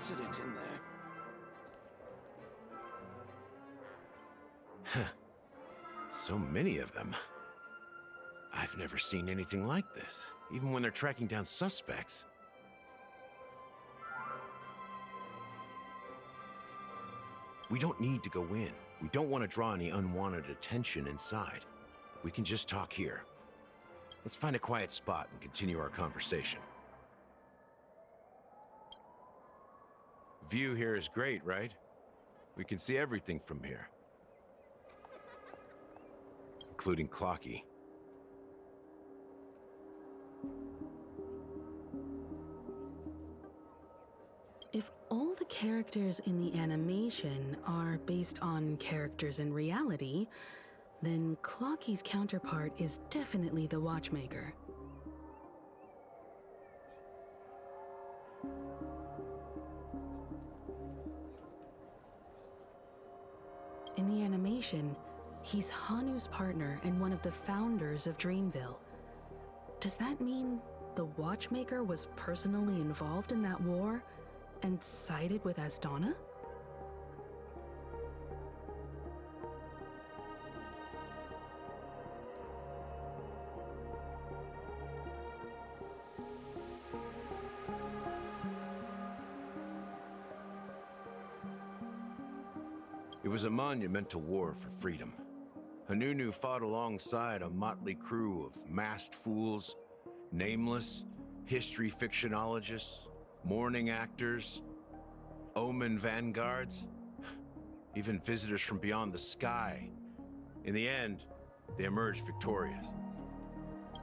accident in there. Huh. So many of them. I've never seen anything like this, even when they're tracking down suspects. We don't need to go in. We don't want to draw any unwanted attention inside. We can just talk here. Let's find a quiet spot and continue our conversation. View here is great, right? We can see everything from here. Including Clocky. If all the characters in the animation are based on characters in reality, then Clocky's counterpart is definitely the Watchmaker. In the animation, he's Hanu's partner and one of the founders of Dreamville. Does that mean the Watchmaker was personally involved in that war and sided with Asdana? It was a monumental war for freedom. Hanunu fought alongside a motley crew of masked fools, nameless, history fictionologists, mourning actors, omen vanguards, even visitors from beyond the sky. In the end, they emerged victorious.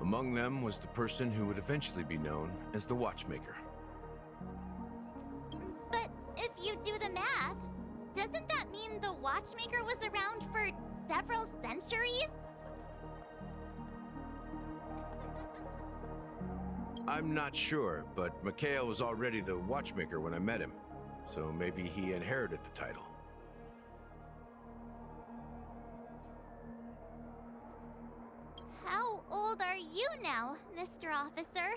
Among them was the person who would eventually be known as the Watchmaker. But if you do the math, doesn't that mean the Watchmaker was around for several centuries? I'm not sure, but Mikhail was already the Watchmaker when I met him, so maybe he inherited the title. How old are you now, Mr. Officer?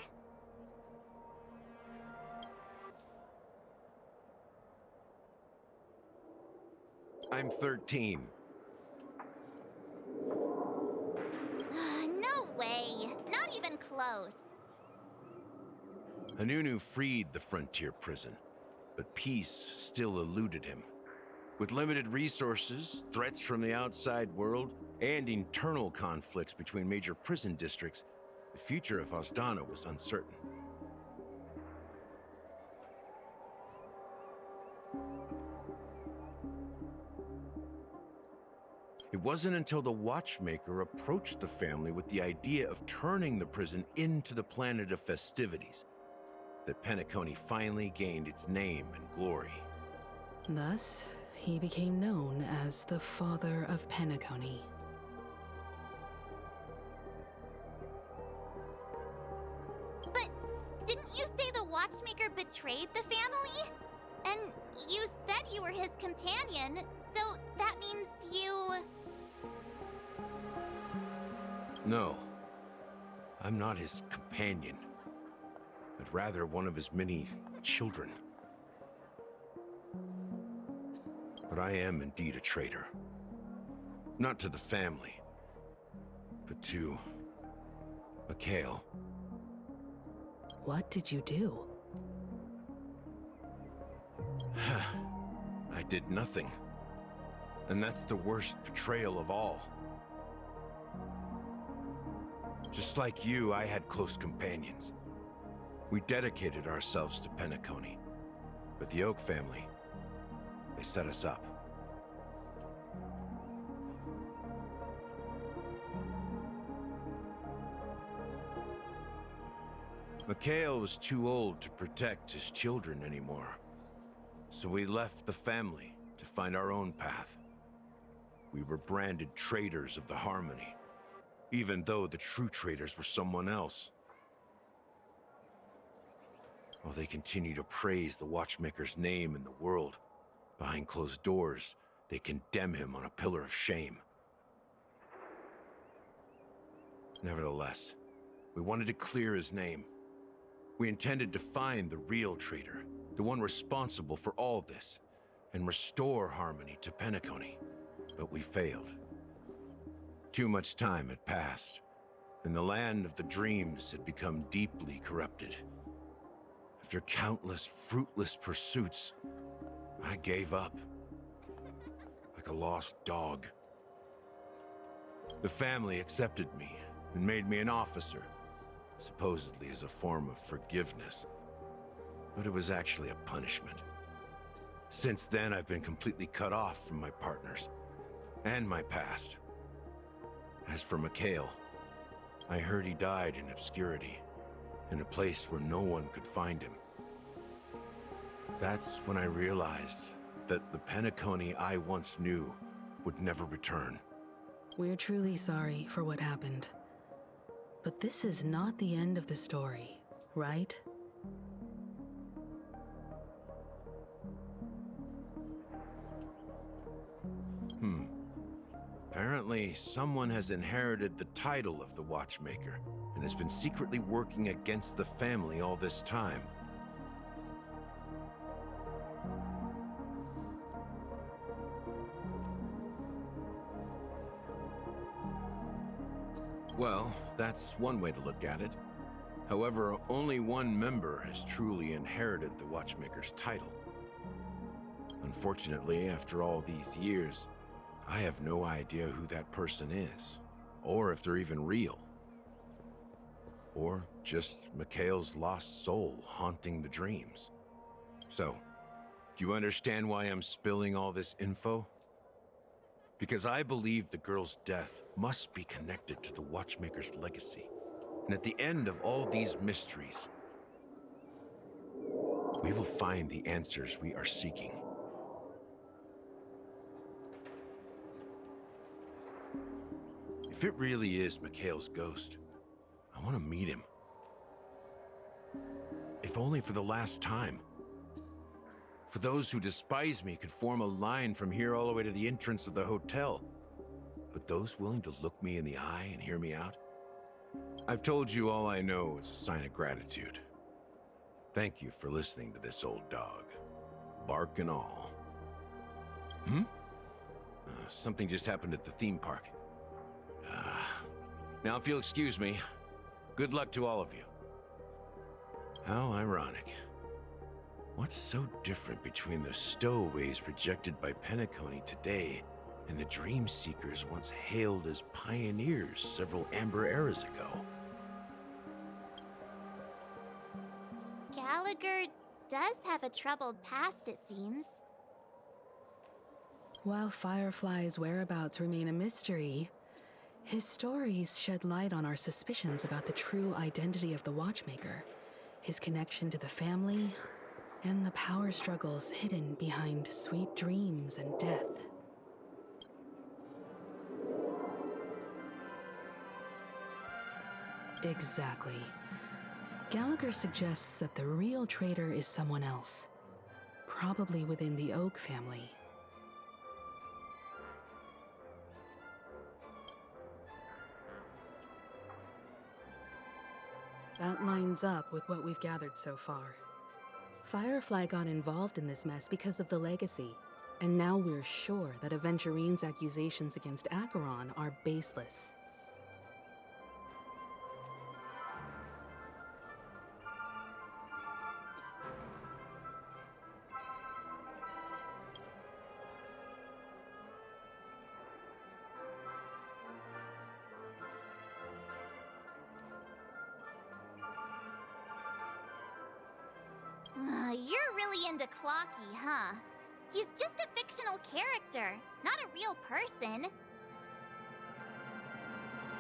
I'm 13. No way. Not even close. Hanunu freed the frontier prison, but peace still eluded him. With limited resources, threats from the outside world, and internal conflicts between major prison districts, the future of Asdana was uncertain. It wasn't until the Watchmaker approached the family with the idea of turning the prison into the planet of festivities that Peniconii finally gained its name and glory. Thus, he became known as the Father of Peniconii. But didn't you say the Watchmaker betrayed the family? And you said you were his companion, so that means you... No, I'm not his companion, but rather one of his many children. But I am indeed a traitor. Not to the family, but to Mikhail. What did you do? I did nothing. And that's the worst betrayal of all. Just like you, I had close companions. We dedicated ourselves to Peniconii. But the Oak family, they set us up. Mikhail was too old to protect his children anymore. So we left the family to find our own path. We were branded traitors of the Harmony, even though the true traitors were someone else. While they continue to praise the Watchmaker's name in the world, behind closed doors, they condemn him on a pillar of shame. Nevertheless, we wanted to clear his name. We intended to find the real traitor the one responsible for all this, and restore harmony to Peniconii. But we failed. Too much time had passed, and the land of the dreams had become deeply corrupted. After countless fruitless pursuits, I gave up, like a lost dog. The family accepted me and made me an officer, supposedly as a form of forgiveness. But it was actually a punishment. Since then, I've been completely cut off from my partners and my past. As for Mikhail, I heard he died in obscurity, in a place where no one could find him. That's when I realized that the Peniconii I once knew would never return. We're truly sorry for what happened. But this is not the end of the story, right? Apparently, someone has inherited the title of the Watchmaker and has been secretly working against the family all this time. Well, that's one way to look at it. However, only one member has truly inherited the Watchmaker's title. Unfortunately, after all these years, I have no idea who that person is, or if they're even real. Or just Mikhail's lost soul haunting the dreams. So, do you understand why I'm spilling all this info? Because I believe the girl's death must be connected to the Watchmaker's legacy. And at the end of all these mysteries, we will find the answers we are seeking. If it really is Mikhail's ghost, I want to meet him. If only for the last time. For those who despise me could form a line from here all the way to the entrance of the hotel. But those willing to look me in the eye and hear me out? I've told you all I know is a sign of gratitude. Thank you for listening to this old dog. Bark and all. Something just happened at the theme park. Now if you'll excuse me, good luck to all of you. How ironic. What's so different between the stowaways projected by Peniconii today and the dream seekers once hailed as pioneers several amber eras ago? Gallagher does have a troubled past, it seems. While Firefly's whereabouts remain a mystery, his stories shed light on our suspicions about the true identity of the Watchmaker, his connection to the family, and the power struggles hidden behind sweet dreams and death. Exactly. Gallagher suggests that the real traitor is someone else, probably within the Oak family. That lines up with what we've gathered so far. Firefly got involved in this mess because of the legacy, and now we're sure that Aventurine's accusations against Acheron are baseless. You're really into Clocky, huh? He's just a fictional character, not a real person.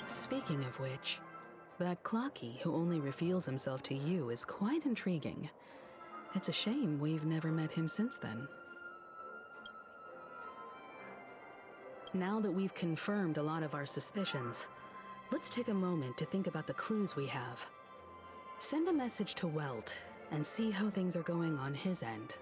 Speaking of which, that Clocky who only reveals himself to you is quite intriguing. It's a shame we've never met him since then. Now that we've confirmed a lot of our suspicions, let's take a moment to think about the clues we have. Send a message to Welt and see how things are going on his end.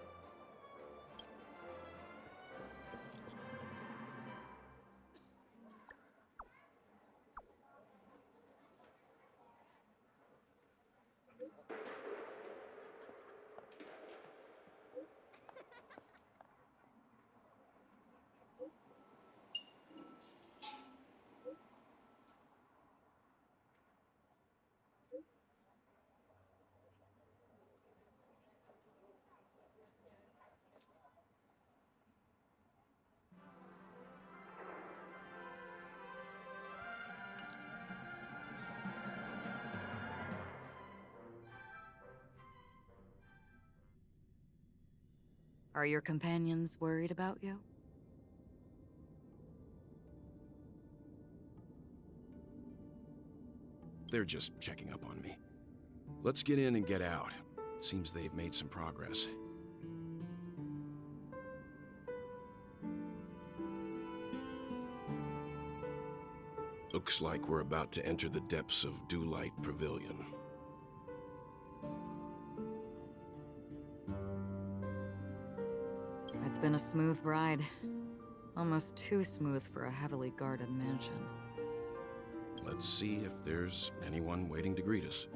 Are your companions worried about you? They're just checking up on me. Let's get in and get out. Seems they've made some progress. Looks like we're about to enter the depths of Dewlight Pavilion. It's been a smooth ride. Almost too smooth for a heavily guarded mansion. Let's see if there's anyone waiting to greet us.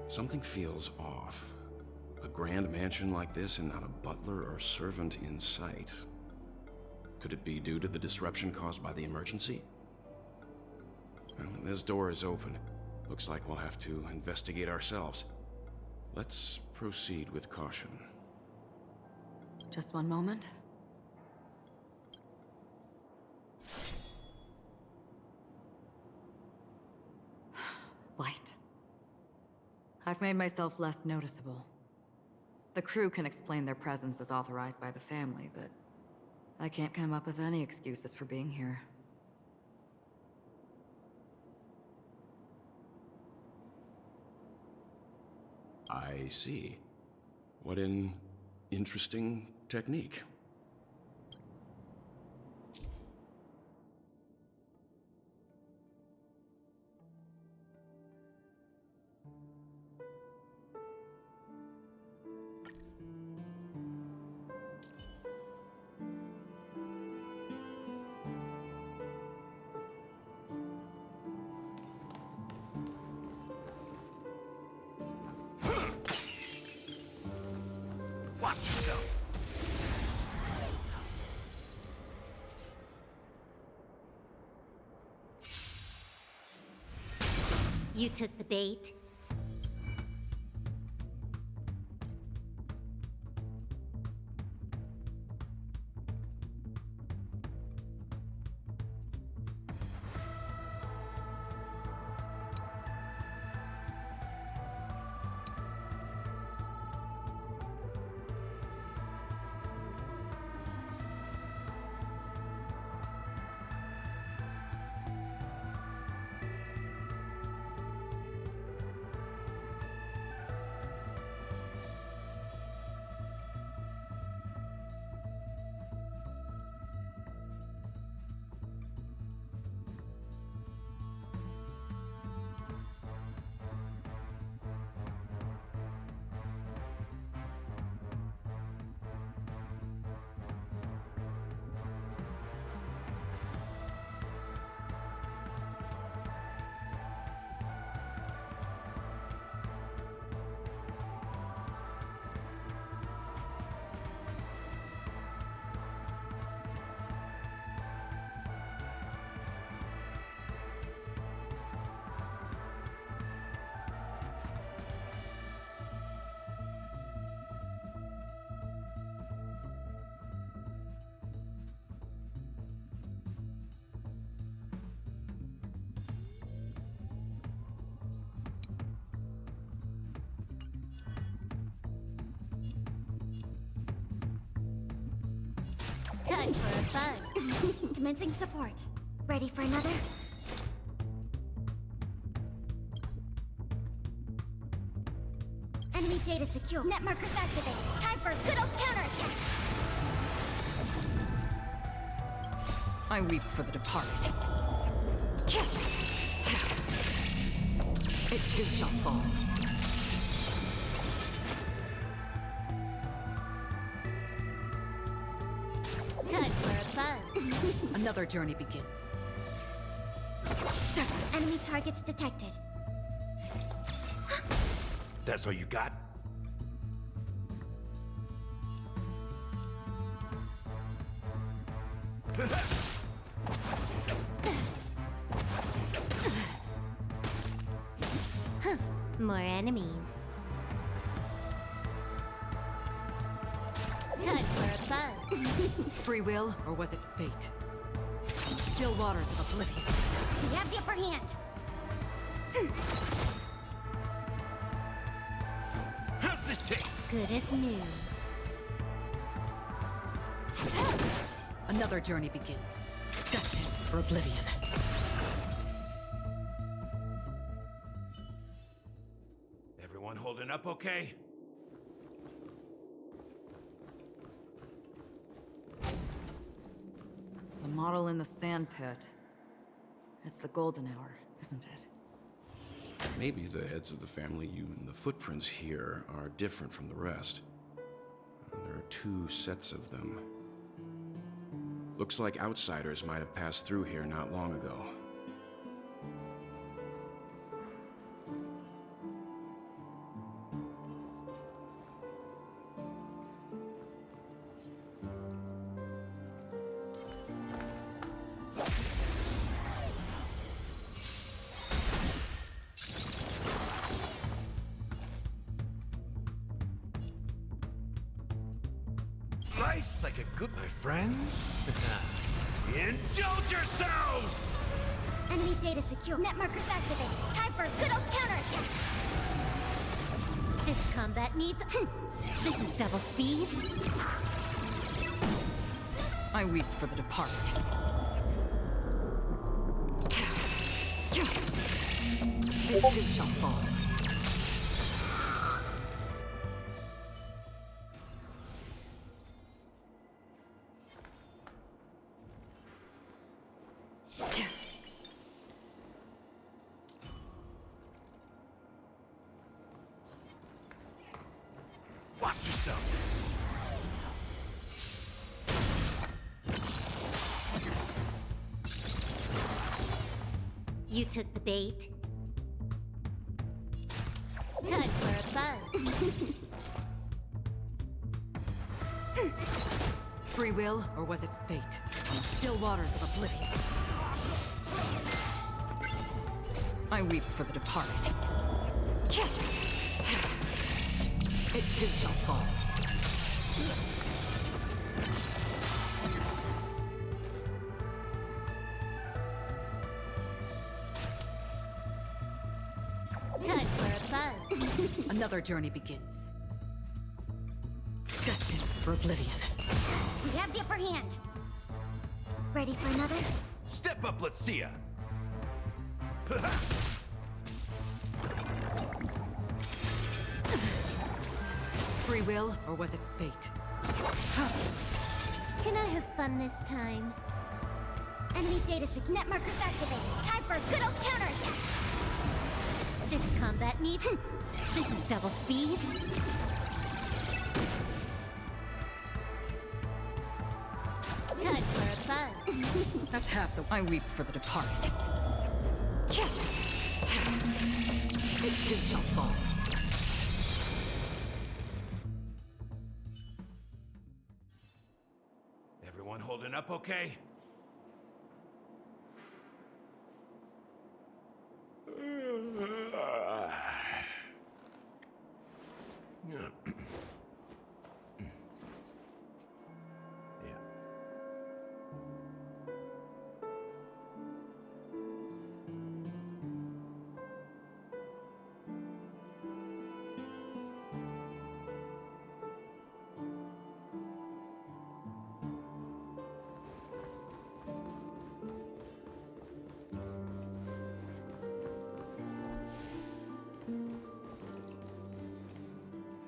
Something feels off. A grand mansion like this and not a butler or servant in sight. Could it be due to the disruption caused by the emergency? Well, this door is open. Looks like we'll have to investigate ourselves. Let's proceed with caution. Just one moment. Light. I've made myself less noticeable. The crew can explain their presence as authorized by the family, but I can't come up with any excuses for being here. I see. What an interesting technique. Watch yourself. You took the bait. Time for a bug. Commencing support. Ready for another? Enemy data secure. Net markers activated. Time for a good old counterattack. I weep for the departed. It too shall fall. Time for a fun. Another journey begins. Enemy targets detected. That's all you got? More enemies. Time for a fun. Free will, or was it fate? Still waters of oblivion. We have the upper hand. How's this taste? Good as new. Another journey begins. Destined for oblivion. Everyone holding up okay? The model in the sand pit. It's the golden hour, isn't it? Maybe the heads of the family using the footprints here are different from the rest. There are 2 sets of them. Looks like outsiders might have passed through here not long ago. Nice like a good, my friends. Indulge yourselves! Enemy data secure. Net markers activated. Time for a good old counterattack. This combat needs. This is double speed. I weep for the departed. It too shall fall. Watch yourself. You took the bait. Time for a fun. Free will, or was it fate? Still waters of oblivion. I weep for the departed. It too shall fall. Time for a fun. Another journey begins. Destined for oblivion. We have the upper hand. Ready for another? Step up, let's see ya. Free will, or was it fate? Can I have fun this time? Enemy data secure. Net markers activated. Time for a good old counterattack. This combat needs. This is double speed. Time for a fun. That's half the. I weep for the departed. It too shall fall. Everyone holding up okay?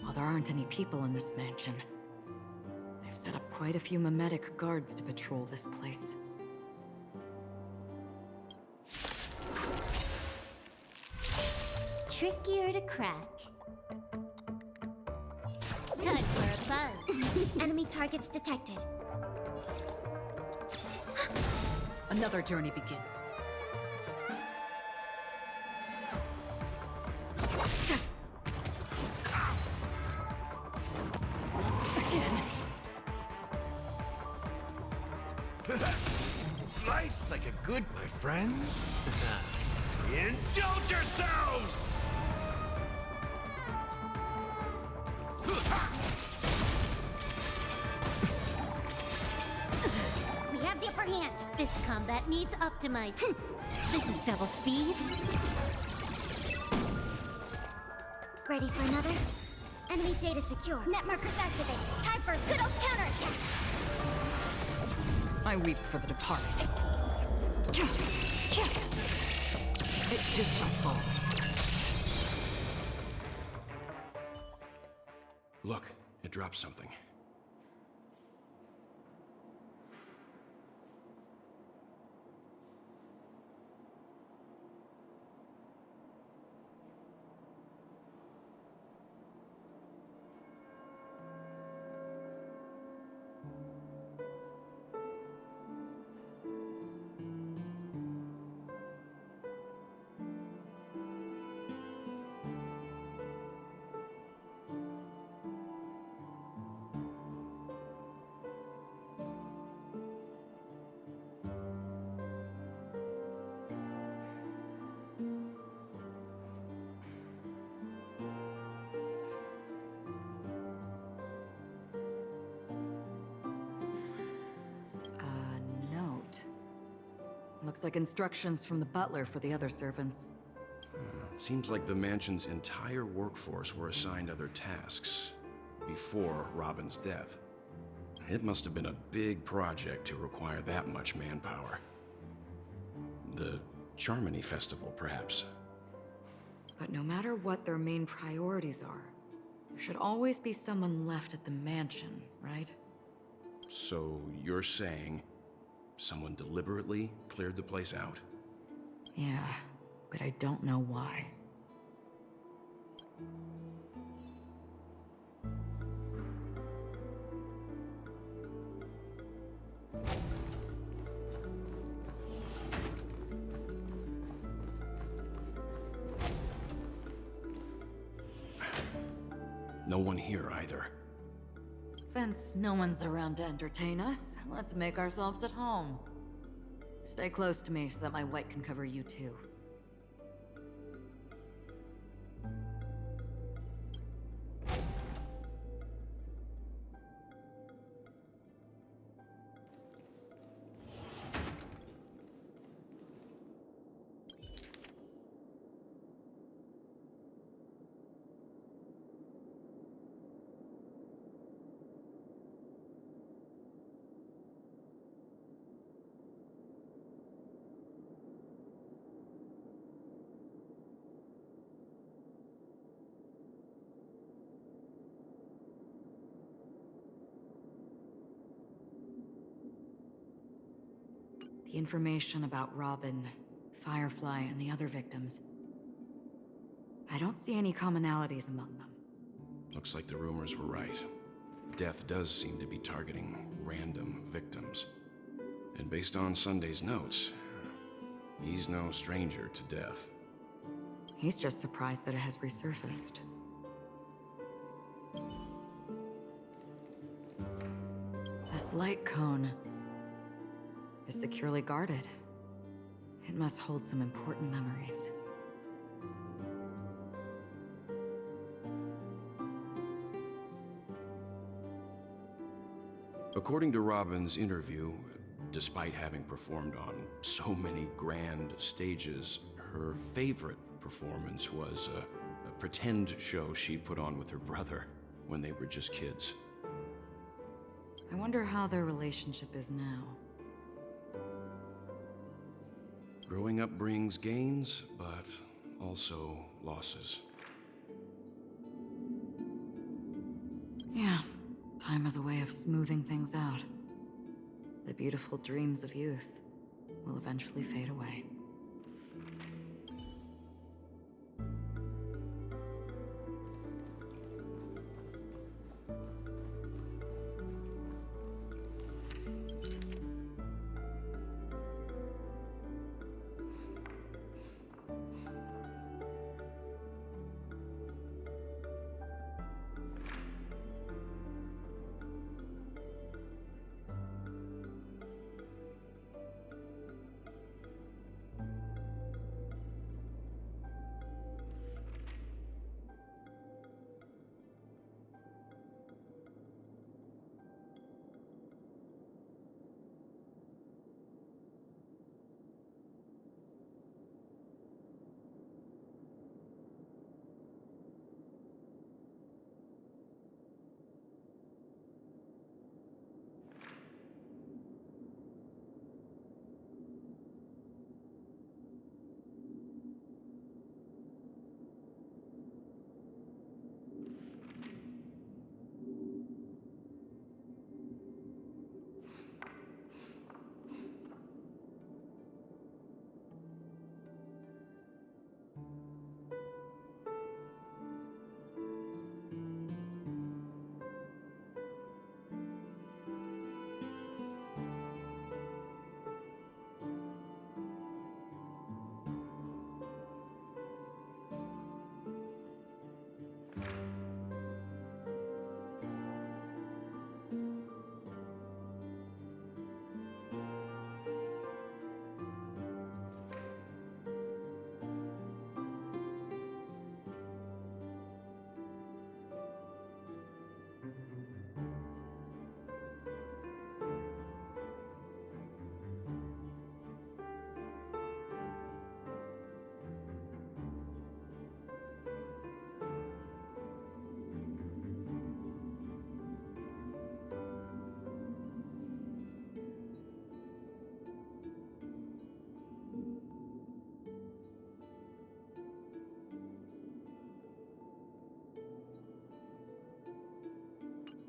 While there aren't any people in this mansion, they've set up quite a few mimetic guards to patrol this place. trickier to crack. Time for a buzz. Enemy targets detected. Another journey begins. Slice like a good, my friends. Indulge yourselves! We have the upper hand. This combat needs optimized. This is double speed. Ready for another? Enemy data secure. Net markers activated. Time for a good old counterattack. I weep for the departed. It too shall fall. Look, it dropped something. Note. Looks like instructions from the butler for the other servants. Seems like the mansion's entire workforce were assigned other tasks before Robin's death. It must have been a big project to require that much manpower. The Charmony Festival, perhaps. But no matter what their main priorities are, there should always be someone left at the mansion, right? So you're saying someone deliberately cleared the place out? Yeah, but I don't know why. No one here either. Since no one's around to entertain us, let's make ourselves at home. Stay close to me so that my white can cover you too. The information about Robin, Firefly, and the other victims. I don't see any commonalities among them. Looks like the rumors were right. Death does seem to be targeting random victims. And based on Sunday's notes, he's no stranger to death. He's just surprised that it has resurfaced. This light cone is securely guarded. It must hold some important memories. According to Robin's interview, despite having performed on so many grand stages, her favorite performance was a pretend show she put on with her brother when they were just kids. I wonder how their relationship is now. Growing up brings gains, but also losses. Yeah, time has a way of smoothing things out. The beautiful dreams of youth will eventually fade away.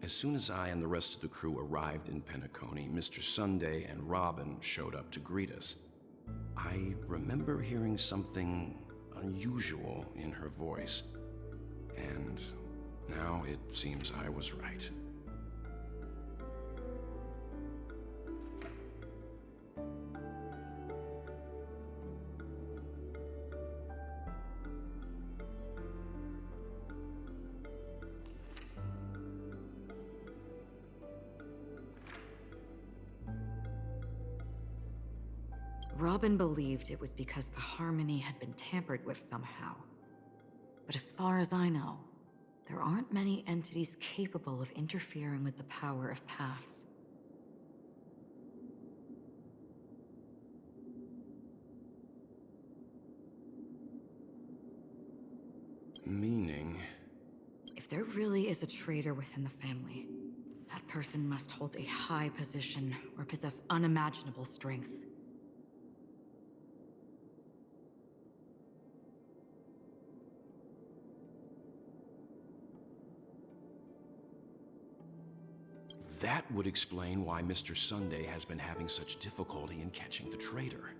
As soon as I and the rest of the crew arrived in Peniconii, Mr. Sunday and Robin showed up to greet us. I remember hearing something unusual in her voice, and now it seems I was right. Robin believed it was because the harmony had been tampered with somehow. But as far as I know, there aren't many entities capable of interfering with the power of paths. Meaning? If there really is a traitor within the family, that person must hold a high position or possess unimaginable strength. That would explain why Mr. Sunday has been having such difficulty in catching the traitor.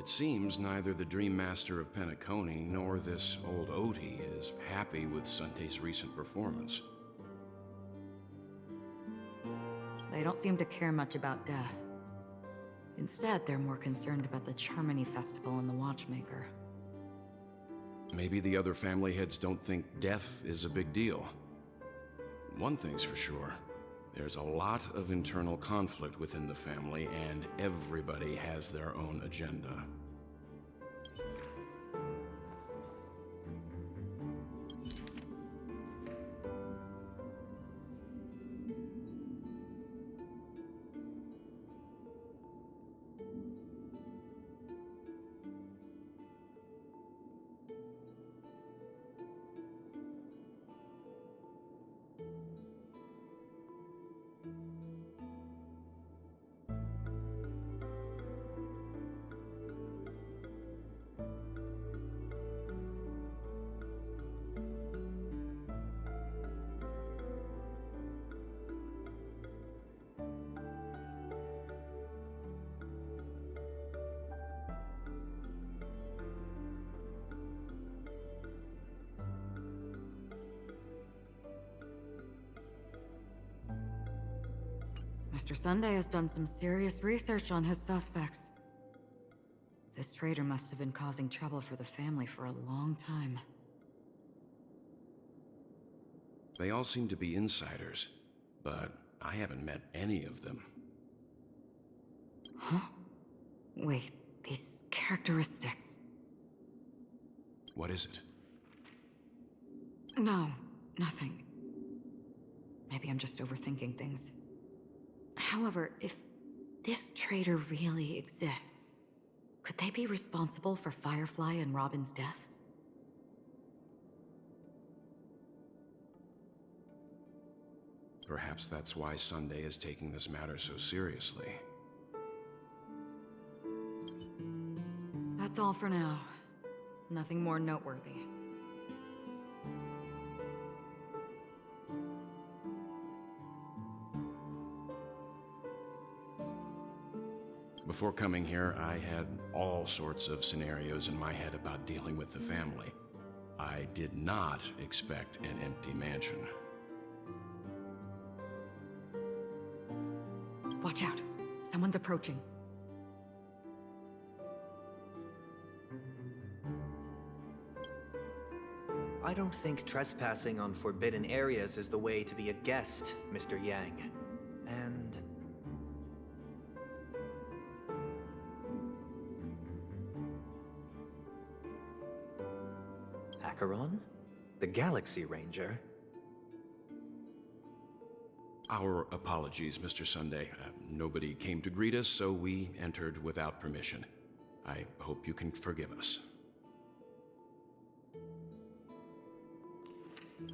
It seems neither the Dream Master of Peniconii nor this old Odie is happy with Sunday's recent performance. They don't seem to care much about death. Instead, they're more concerned about the Charmony Festival and the Watchmaker. Maybe the other family heads don't think death is a big deal. One thing's for sure. There's a lot of internal conflict within the family, and everybody has their own agenda. Mr. Sunday has done some serious research on his suspects. This traitor must have been causing trouble for the family for a long time. They all seem to be insiders, but I haven't met any of them. Huh? Wait, these characteristics... What is it? No, nothing. Maybe I'm just overthinking things. However, if this traitor really exists, could they be responsible for Firefly and Robin's deaths? Perhaps that's why Sunday is taking this matter so seriously. That's all for now. Nothing more noteworthy. Before coming here, I had all sorts of scenarios in my head about dealing with the family. I did not expect an empty mansion. Watch out. Someone's approaching. I don't think trespassing on forbidden areas is the way to be a guest, Mr. Yang. And... Acheron? The Galaxy Ranger? Our apologies, Mr. Sunday. Nobody came to greet us, so we entered without permission. I hope you can forgive us.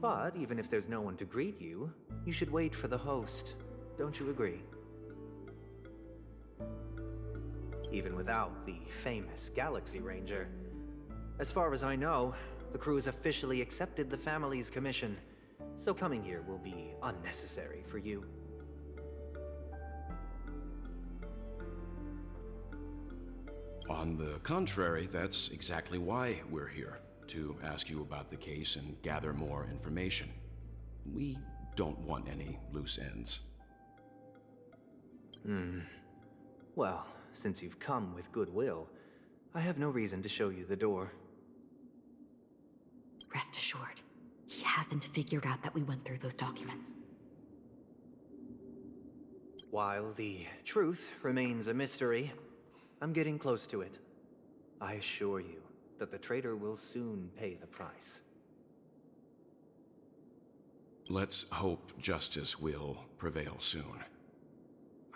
But even if there's no one to greet you, you should wait for the host. Don't you agree? Even without the famous Galaxy Ranger. As far as I know, the crew has officially accepted the family's commission, so coming here will be unnecessary for you. On the contrary, that's exactly why we're here. To ask you about the case and gather more information. We don't want any loose ends. Well, since you've come with goodwill, I have no reason to show you the door. Rest assured, he hasn't figured out that we went through those documents. While the truth remains a mystery, I'm getting close to it. I assure you that the traitor will soon pay the price. Let's hope justice will prevail soon.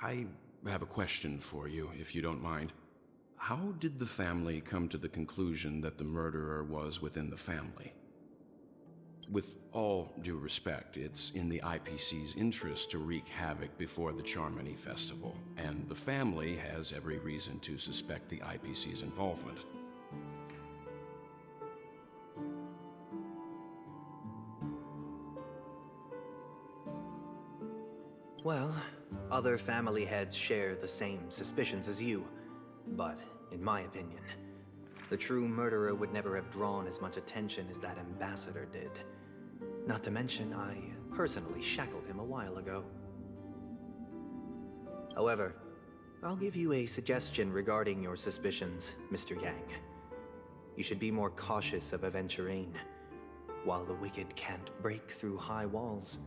I have a question for you, if you don't mind. How did the family come to the conclusion that the murderer was within the family? With all due respect, it's in the IPC's interest to wreak havoc before the Charmony Festival, and the family has every reason to suspect the IPC's involvement. Well, other family heads share the same suspicions as you, but in my opinion, the true murderer would never have drawn as much attention as that ambassador did. Not to mention, I personally shackled him a while ago. However, I'll give you a suggestion regarding your suspicions, Mr. Yang. You should be more cautious of Aventurine. While the wicked can't break through high walls,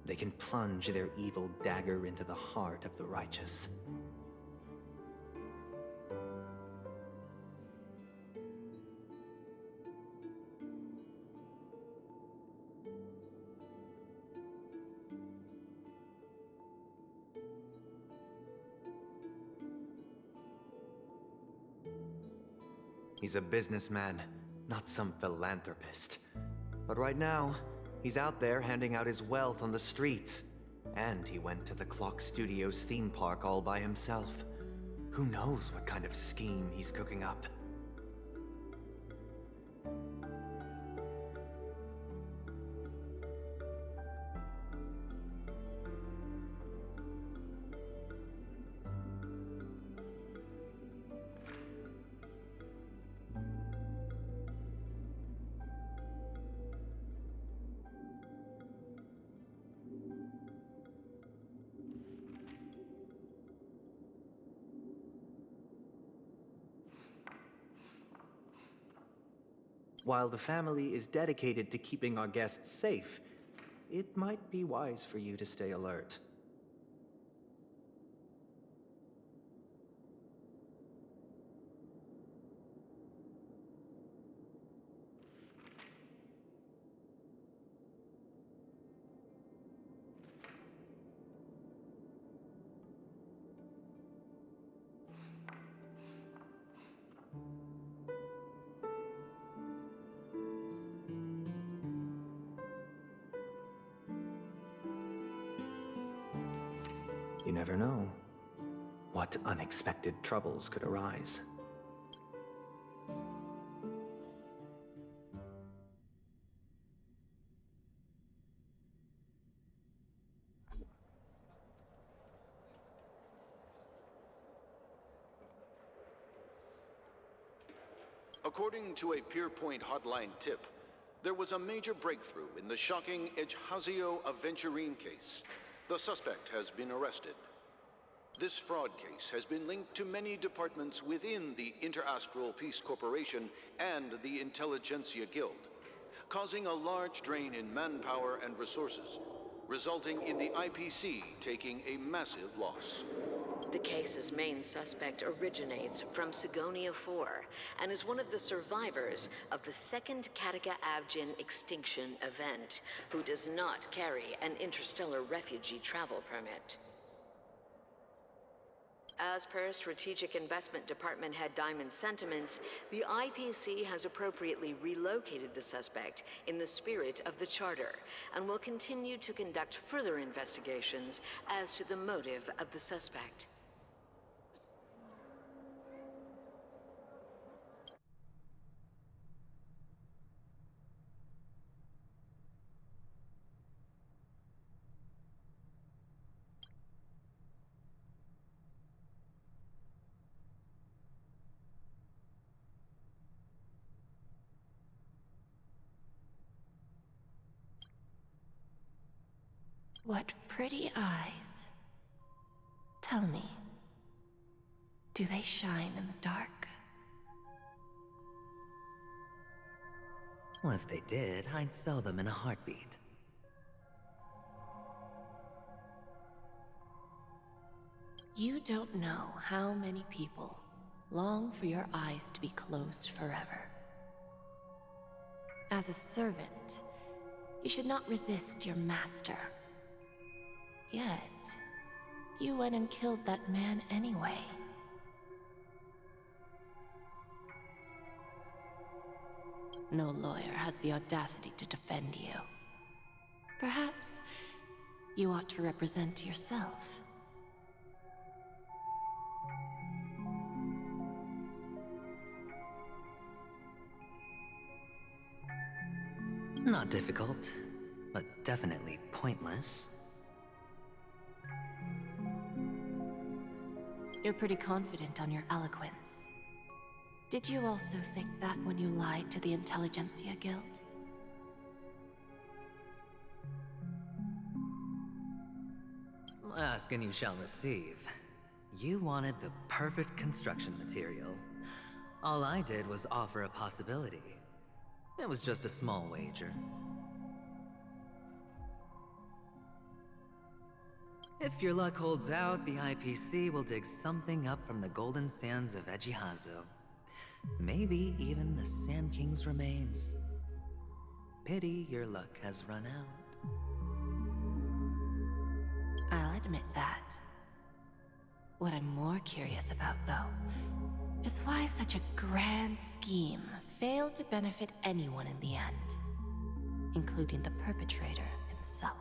they can plunge their evil dagger into the heart of the righteous. He's a businessman, not some philanthropist. But right now, he's out there handing out his wealth on the streets. And he went to the Clock Studios theme park all by himself. Who knows what kind of scheme he's cooking up? While the family is dedicated to keeping our guests safe, it might be wise for you to stay alert. You never know what unexpected troubles could arise. According to a Pierpoint hotline tip, there was a major breakthrough in the shocking Ejhazio Aventurine case. The suspect has been arrested. This fraud case has been linked to many departments within the Interastral Peace Corporation and the Intelligentsia Guild, causing a large drain in manpower and resources, resulting in the IPC taking a massive loss. The case's main suspect originates from Sigonia 4 and is one of the survivors of the second Kataka Abjin extinction event, who does not carry an interstellar refugee travel permit. As per Strategic Investment Department Head Diamond's sentiments, the IPC has appropriately relocated the suspect in the spirit of the Charter and will continue to conduct further investigations as to the motive of the suspect. What pretty eyes. Tell me, do they shine in the dark? Well, if they did, I'd sell them in a heartbeat. You don't know how many people long for your eyes to be closed forever. As a servant, you should not resist your master. Yet, you went and killed that man anyway. No lawyer has the audacity to defend you. Perhaps you ought to represent yourself. Not difficult, but definitely pointless. You're pretty confident on your eloquence. Did you also think that when you lied to the Intelligentsia Guild? Ask and you shall receive. You wanted the perfect construction material. All I did was offer a possibility. It was just a small wager. If your luck holds out, the IPC will dig something up from the golden sands of Ejhazio. Maybe even the Sand King's remains. Pity your luck has run out. I'll admit that. What I'm more curious about, though, is why such a grand scheme failed to benefit anyone in the end, including the perpetrator himself.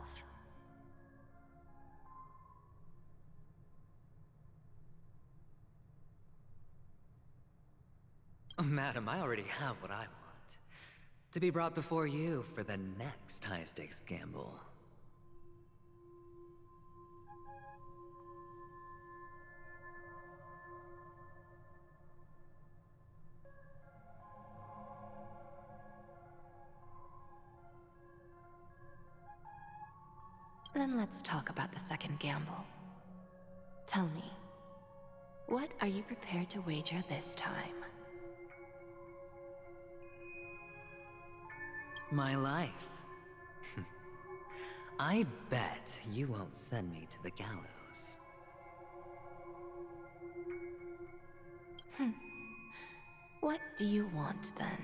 Madam, I already have what I want. To be brought before you for the next high-stakes gamble. Then let's talk about the second gamble. Tell me, what are you prepared to wager this time? My life. I bet you won't send me to the gallows. What do you want then?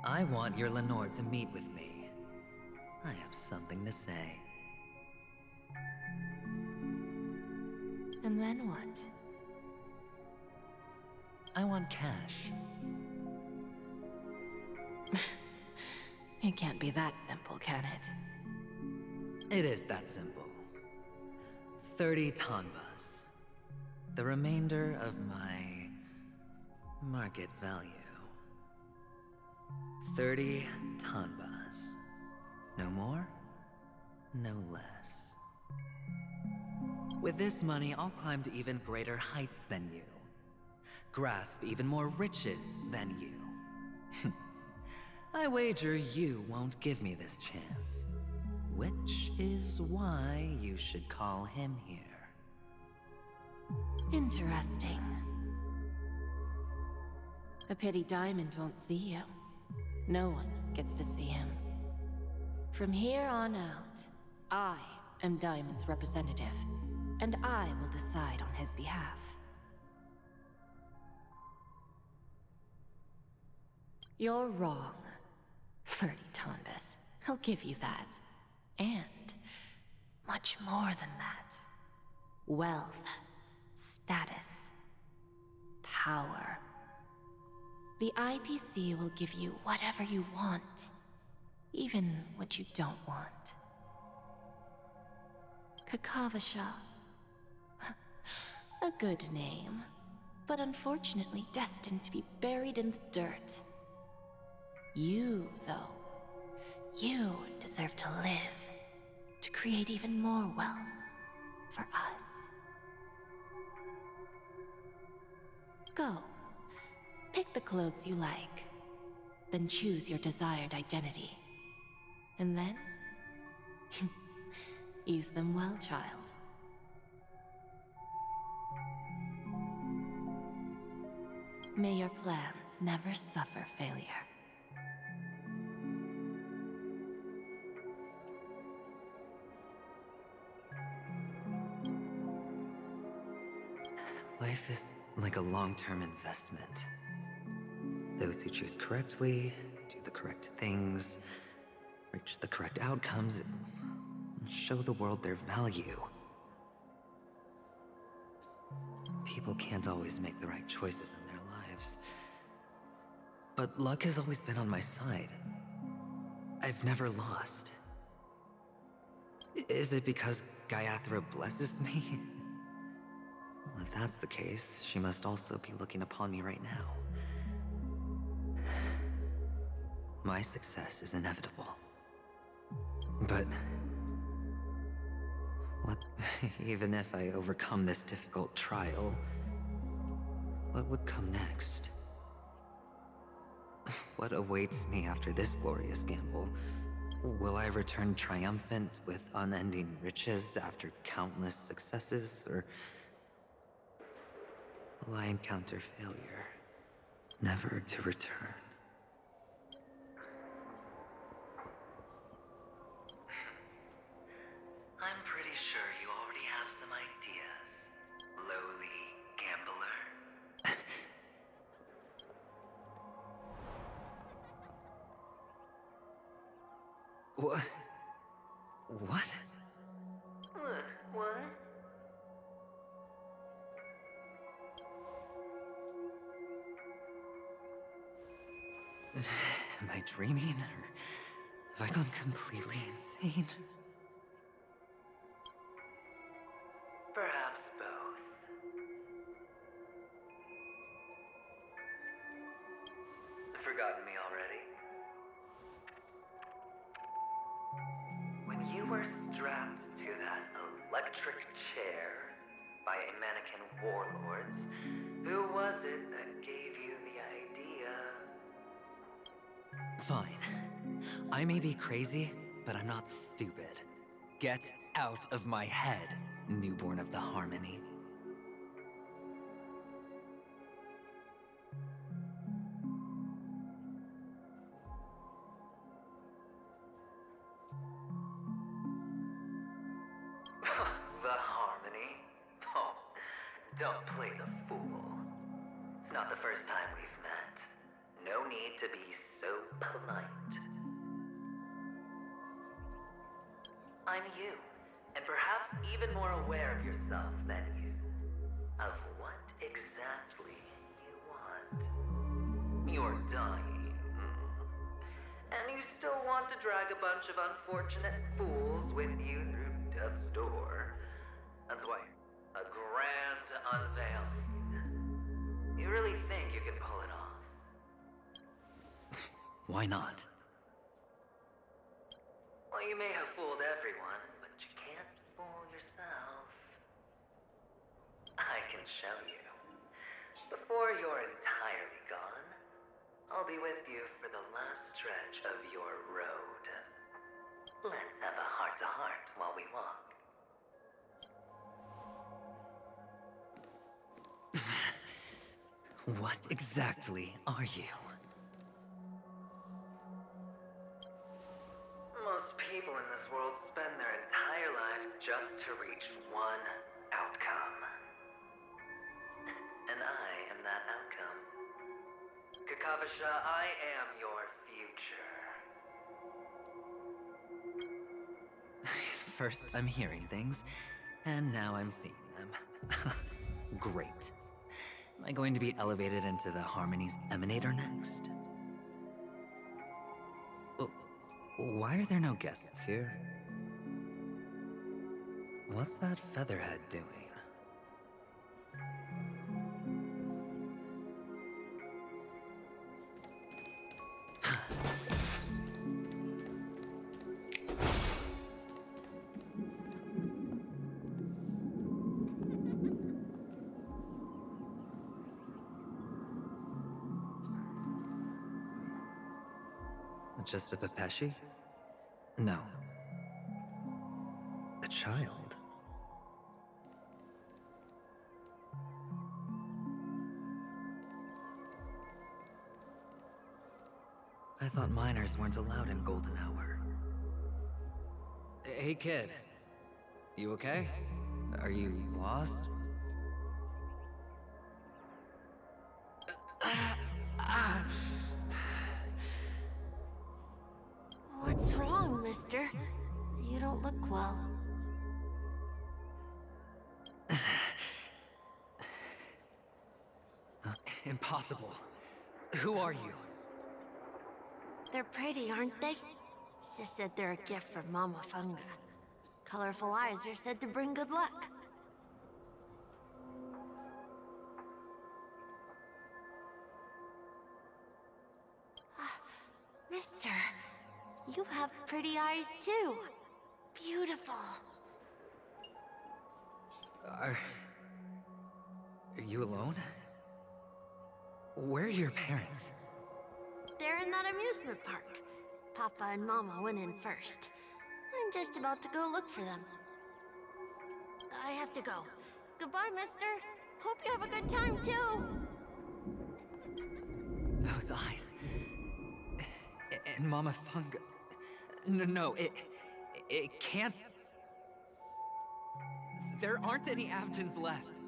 I want your Lenore to meet with me. I have something to say. And then what? I want cash. It can't be that simple, can it? It is that simple. 30 tanbas. The remainder of my market value. 30 tanbas. No more, no less. With this money, I'll climb to even greater heights than you. Grasp even more riches than you. I wager you won't give me this chance. Which is why you should call him here. Interesting. A pity Diamond won't see you. No one gets to see him. From here on out, I am Diamond's representative, and I will decide on his behalf. You're wrong. 30 tanbas. I'll give you that. And much more than that. Wealth, status, power. The IPC will give you whatever you want, even what you don't want. Kakavasha. A good name, but unfortunately destined to be buried in the dirt. You, though, you deserve to live, to create even more wealth for us. Go. Pick the clothes you like, then choose your desired identity. And then, use them well, child. May your plans never suffer failure. Life is like a long-term investment. Those who choose correctly, do the correct things, reach the correct outcomes, and show the world their value. People can't always make the right choices in their lives. But luck has always been on my side. I've never lost. Is it because Gayathra blesses me? Well, if that's the case, she must also be looking upon me right now. My success is inevitable. But what, even if I overcome this difficult trial, what would come next? What awaits me after this glorious gamble? Will I return triumphant with unending riches after countless successes, or will I encounter failure, never to return? I'm pretty sure you already have some ideas, lowly gambler. What? What? What? Am I dreaming, or have I gone completely insane? Perhaps both. Forgotten me already? When you were strapped to that electric chair by a mannequin warlords, who was it that gave you the idea? Fine. I may be crazy, but I'm not stupid. Get out of my head, newborn of the Harmony. Don't play the fool. It's not the first time we've met. No need to be so polite. I'm you, and perhaps even more aware of yourself than you. Of what exactly you want. You're dying. And you still want to drag a bunch of unfortunate fools with you through death's door. That's why a grand unveiling. You really think you can pull it off? Why not? Well, you may have fooled everyone, but you can't fool yourself. I can show you. Before you're entirely gone, I'll be with you for the last stretch of your road. Let's have a heart-to-heart while we walk. What exactly are you? Most people in this world spend their entire lives just to reach one outcome. And I am that outcome. Kakavasha, I am your future. First, I'm hearing things, and now I'm seeing them. Great. Am I going to be elevated into the Harmony's Emanator next? Oh, why are there no guests here? What's that featherhead doing? Just a Pepeshi? No. A child. I thought minors weren't allowed in Golden Hour. Hey kid, you okay? Are you lost? What's wrong, mister? You don't look well. Impossible. Who are you? They're pretty, aren't they? Sis said they're a gift from Mama Funga. Colorful eyes are said to bring good luck. Mister, you have pretty eyes too. Beautiful. Are you alone? Where are your parents? They're in that amusement park. Papa and Mama went in first. I'm just about to go look for them. I have to go. Goodbye, mister. Hope you have a good time, too. Those eyes. And Mama Funga. No, it can't. There aren't any Avgens left.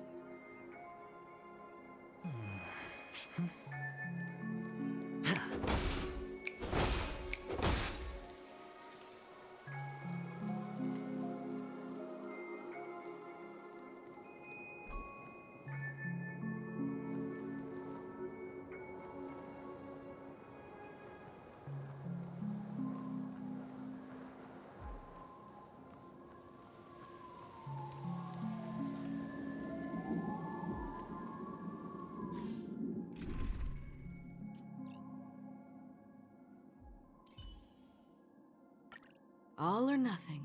All or nothing.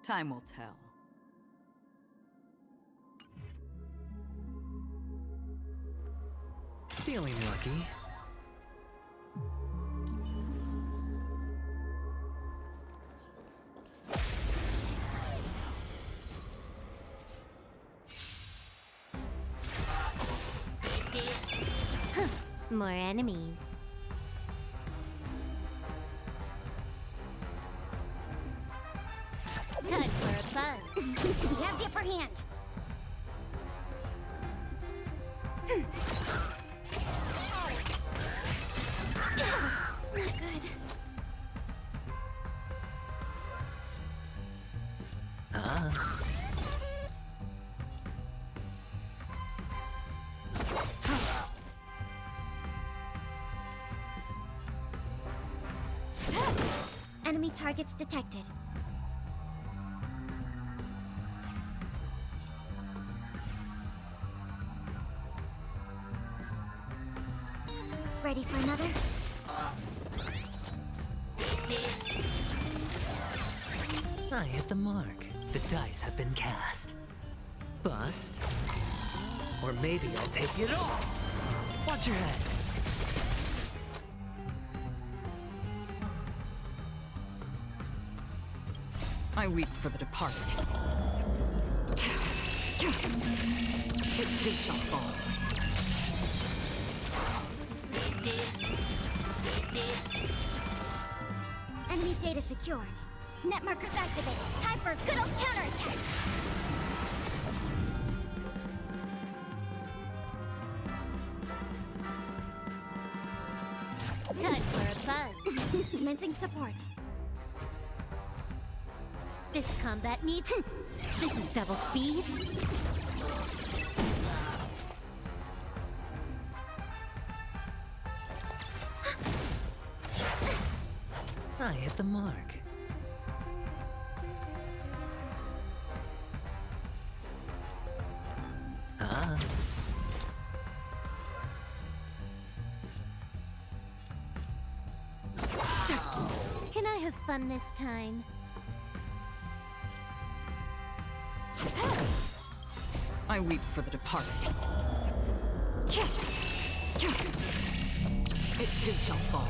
Time will tell. Feeling lucky. More enemies. Time for a buzz. We have the upper hand. Not good. Enemy targets detected. Ready for another? I hit the mark. The dice have been cast. Bust. Or maybe I'll take it all. Watch your head. I weep for the departed. It too shall fall. Enemy data secured. Net markers activated. Time for a good old counterattack. Time for a buzz. Commencing support. This combat need. This is double speed. I hit the mark. Can I have fun this time? I weep for the departed. It too shall fall.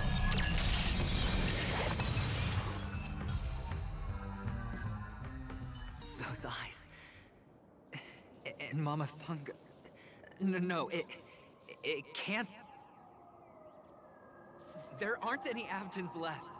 Those eyes. And Mama Funga. No, it can't. There aren't any Avgens left.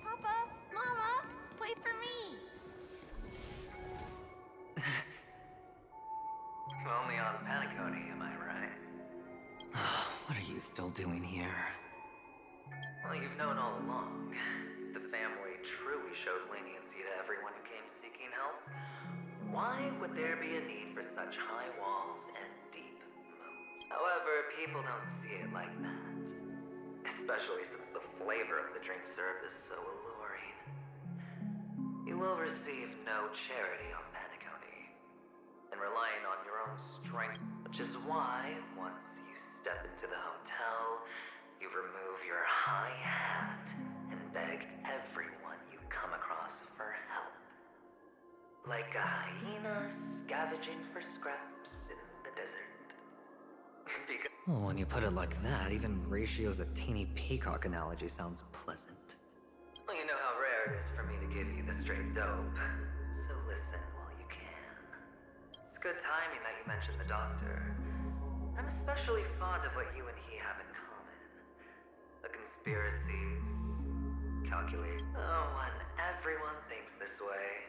Papa, Mama, wait for me. Only on Peniconii, am I right? What are you still doing here? Well, you've known all along. The family truly showed leniency to everyone who came seeking help. Why would there be a need for such high walls and deep moats? However, people don't see it like that. Especially since the flavor of the drink syrup is so alluring. You will receive no charity on Peniconii, and relying on your own strength, which is why, once you step into the hotel, you remove your high hat and beg everyone you come across for help. Like a hyena scavenging for scraps in the desert. Because Well, when you put it like that, even Ratio's a teeny peacock analogy sounds pleasant. well, you know how rare it is for me to give you the straight dope. So listen while you can. It's good timing that you mentioned the doctor. I'm especially fond of what you and he have in common. The conspiracies, calculate. Oh, when everyone thinks this way,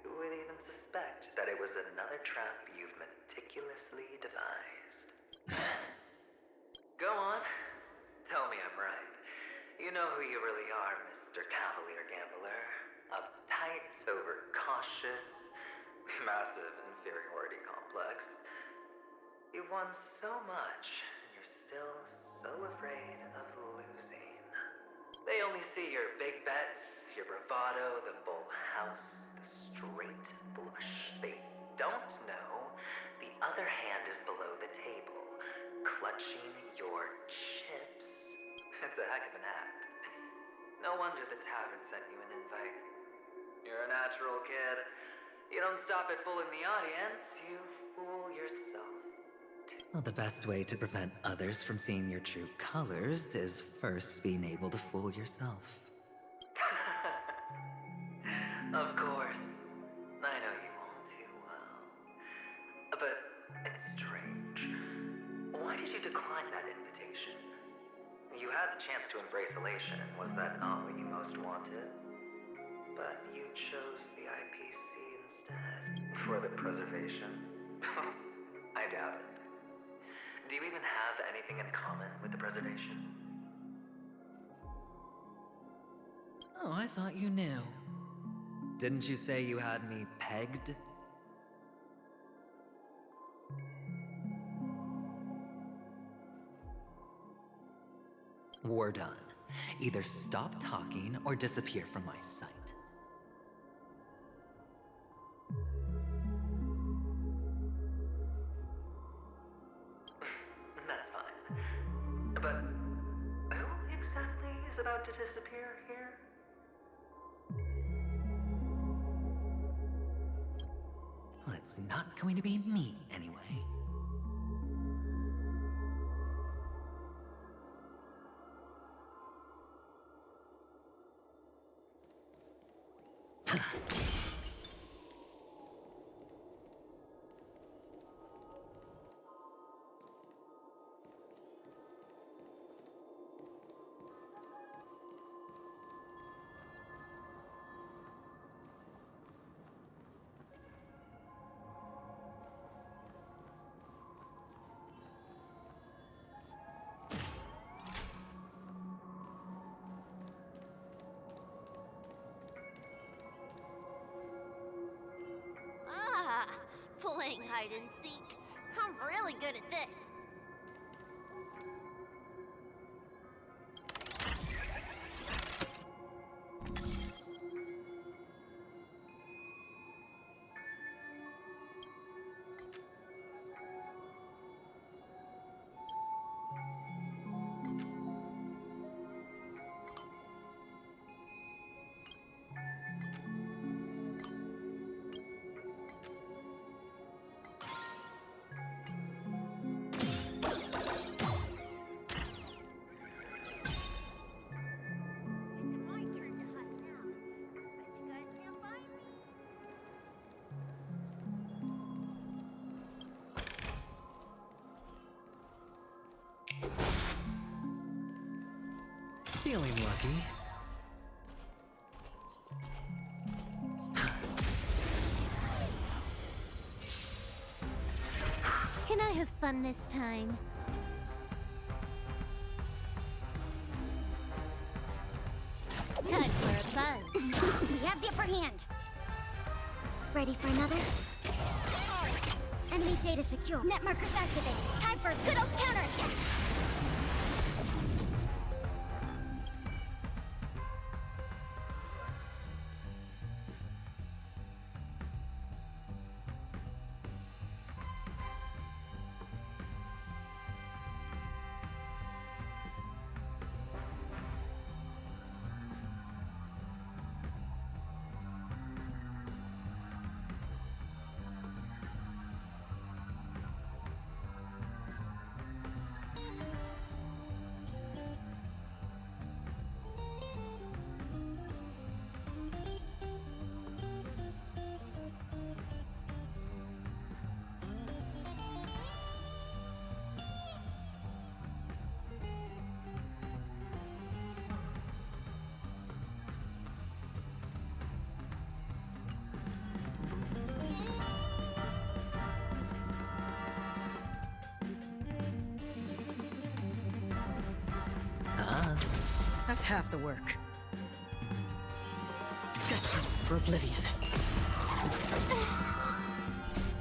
who would even suspect that it was another trap you've meticulously devised? Go on. Tell me I'm right. You know who you really are, Mr. Cavalier Gambler. Uptight, overcautious, massive inferiority complex. You've won so much, and you're still so afraid of losing. They only see your big bets, your bravado, the full house, the straight flush. They don't know the other hand is below the table, clutching your chips. It's a heck of an act. No wonder the tavern sent you an invite. You're a natural kid. You don't stop at fooling the audience, you fool yourself. Well, the best way to prevent others from seeing your true colors is first being able to fool yourself. Of course. I know you all too well. But it's strange. Why did you decline that invitation? You had the chance to embrace elation. Was that not what you most wanted? But you chose the IPC instead. For the preservation? I doubt it. Do you even have anything in common with the preservation? Oh, I thought you knew. Didn't you say you had me pegged? We're done. Either stop talking or disappear from my sight. That's fine. But who exactly is about to disappear here? Well, it's not going to be me, anyway. Playing hide and seek. I'm really good at this. Feeling lucky. Can I have fun this time? Time for a buzz. We have the upper hand. Ready for another? Enemy data secure. Net markers activated. Time for a good old counterattack. That's half the work. Destined for oblivion.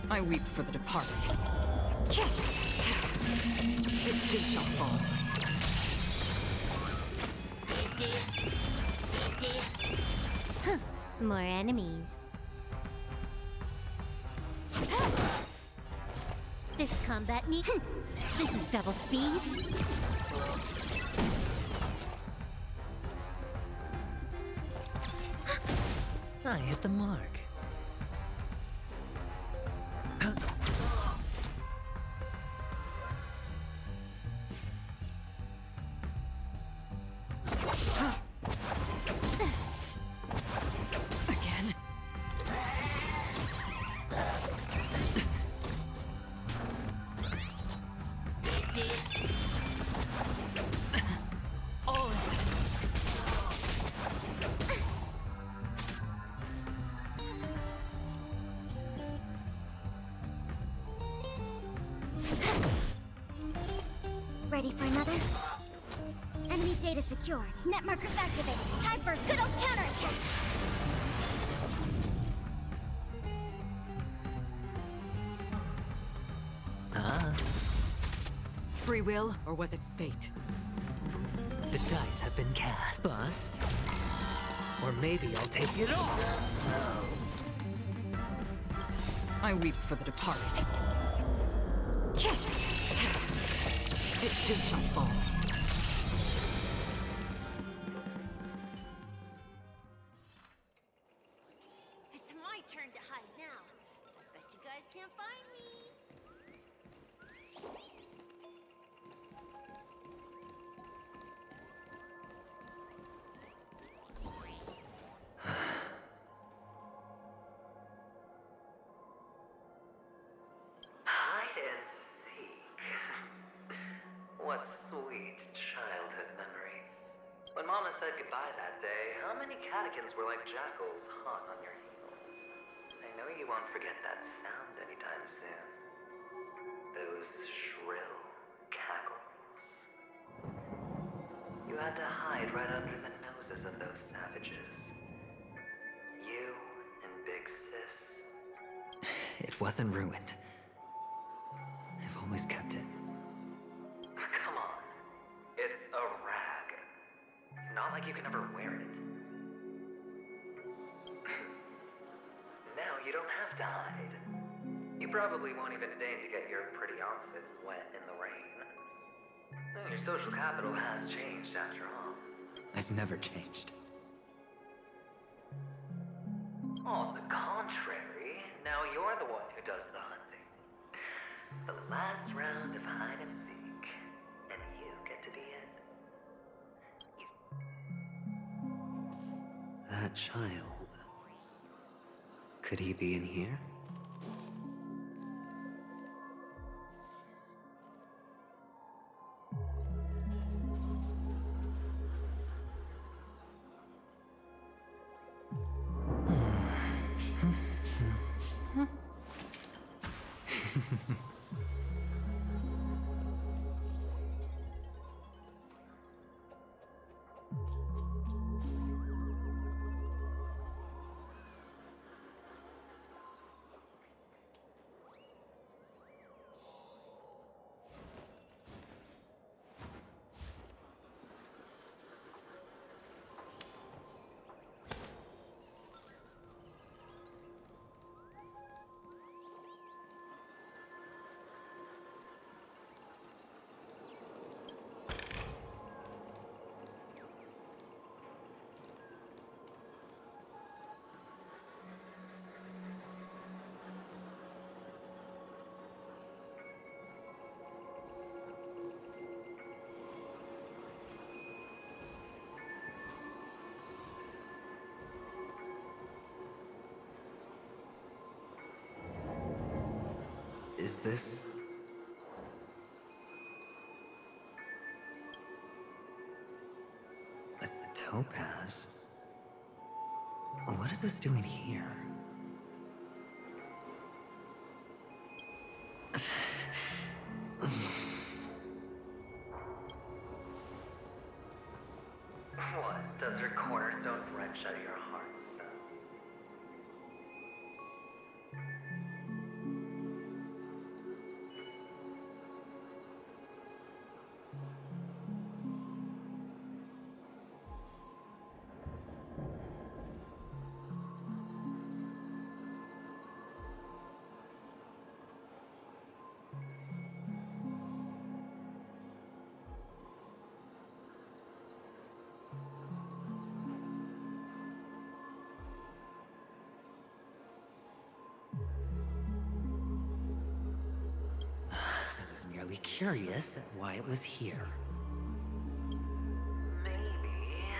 I weep for the departed. It too shall fall. More enemies. This combat need. This is double speed. I hit the mark. Ready for another? Enemy data secure. Net markers activated. Time for a good old counterattack! Free will, or was it fate? The dice have been cast. Bust. Or maybe I'll take it all! I weep for the departed. It too shall fall. It's my turn to hide now. Bet you guys can't find me. Hide and seek. What sweet childhood memories. When Mama said goodbye that day, how many catechins were like jackals hot on your heels? I know you won't forget that sound anytime soon. Those shrill cackles. You had to hide right under the noses of those savages. You and Big Sis. It wasn't ruined. I've always kept it. Come on. It's a rag. It's not like you can ever wear it. Now you don't have to hide. You probably won't even deign to get your pretty outfit wet in the rain. Your social capital has changed after all. I've never changed. On the contrary, now you're the one who does the hunting. The last round of hide and seek, and you get to be it. That child. Could he be in here? Is this... a topaz? What is this doing here? What? Does your cornerstone wrench out your heart, son? I was merely curious at why it was here. Maybe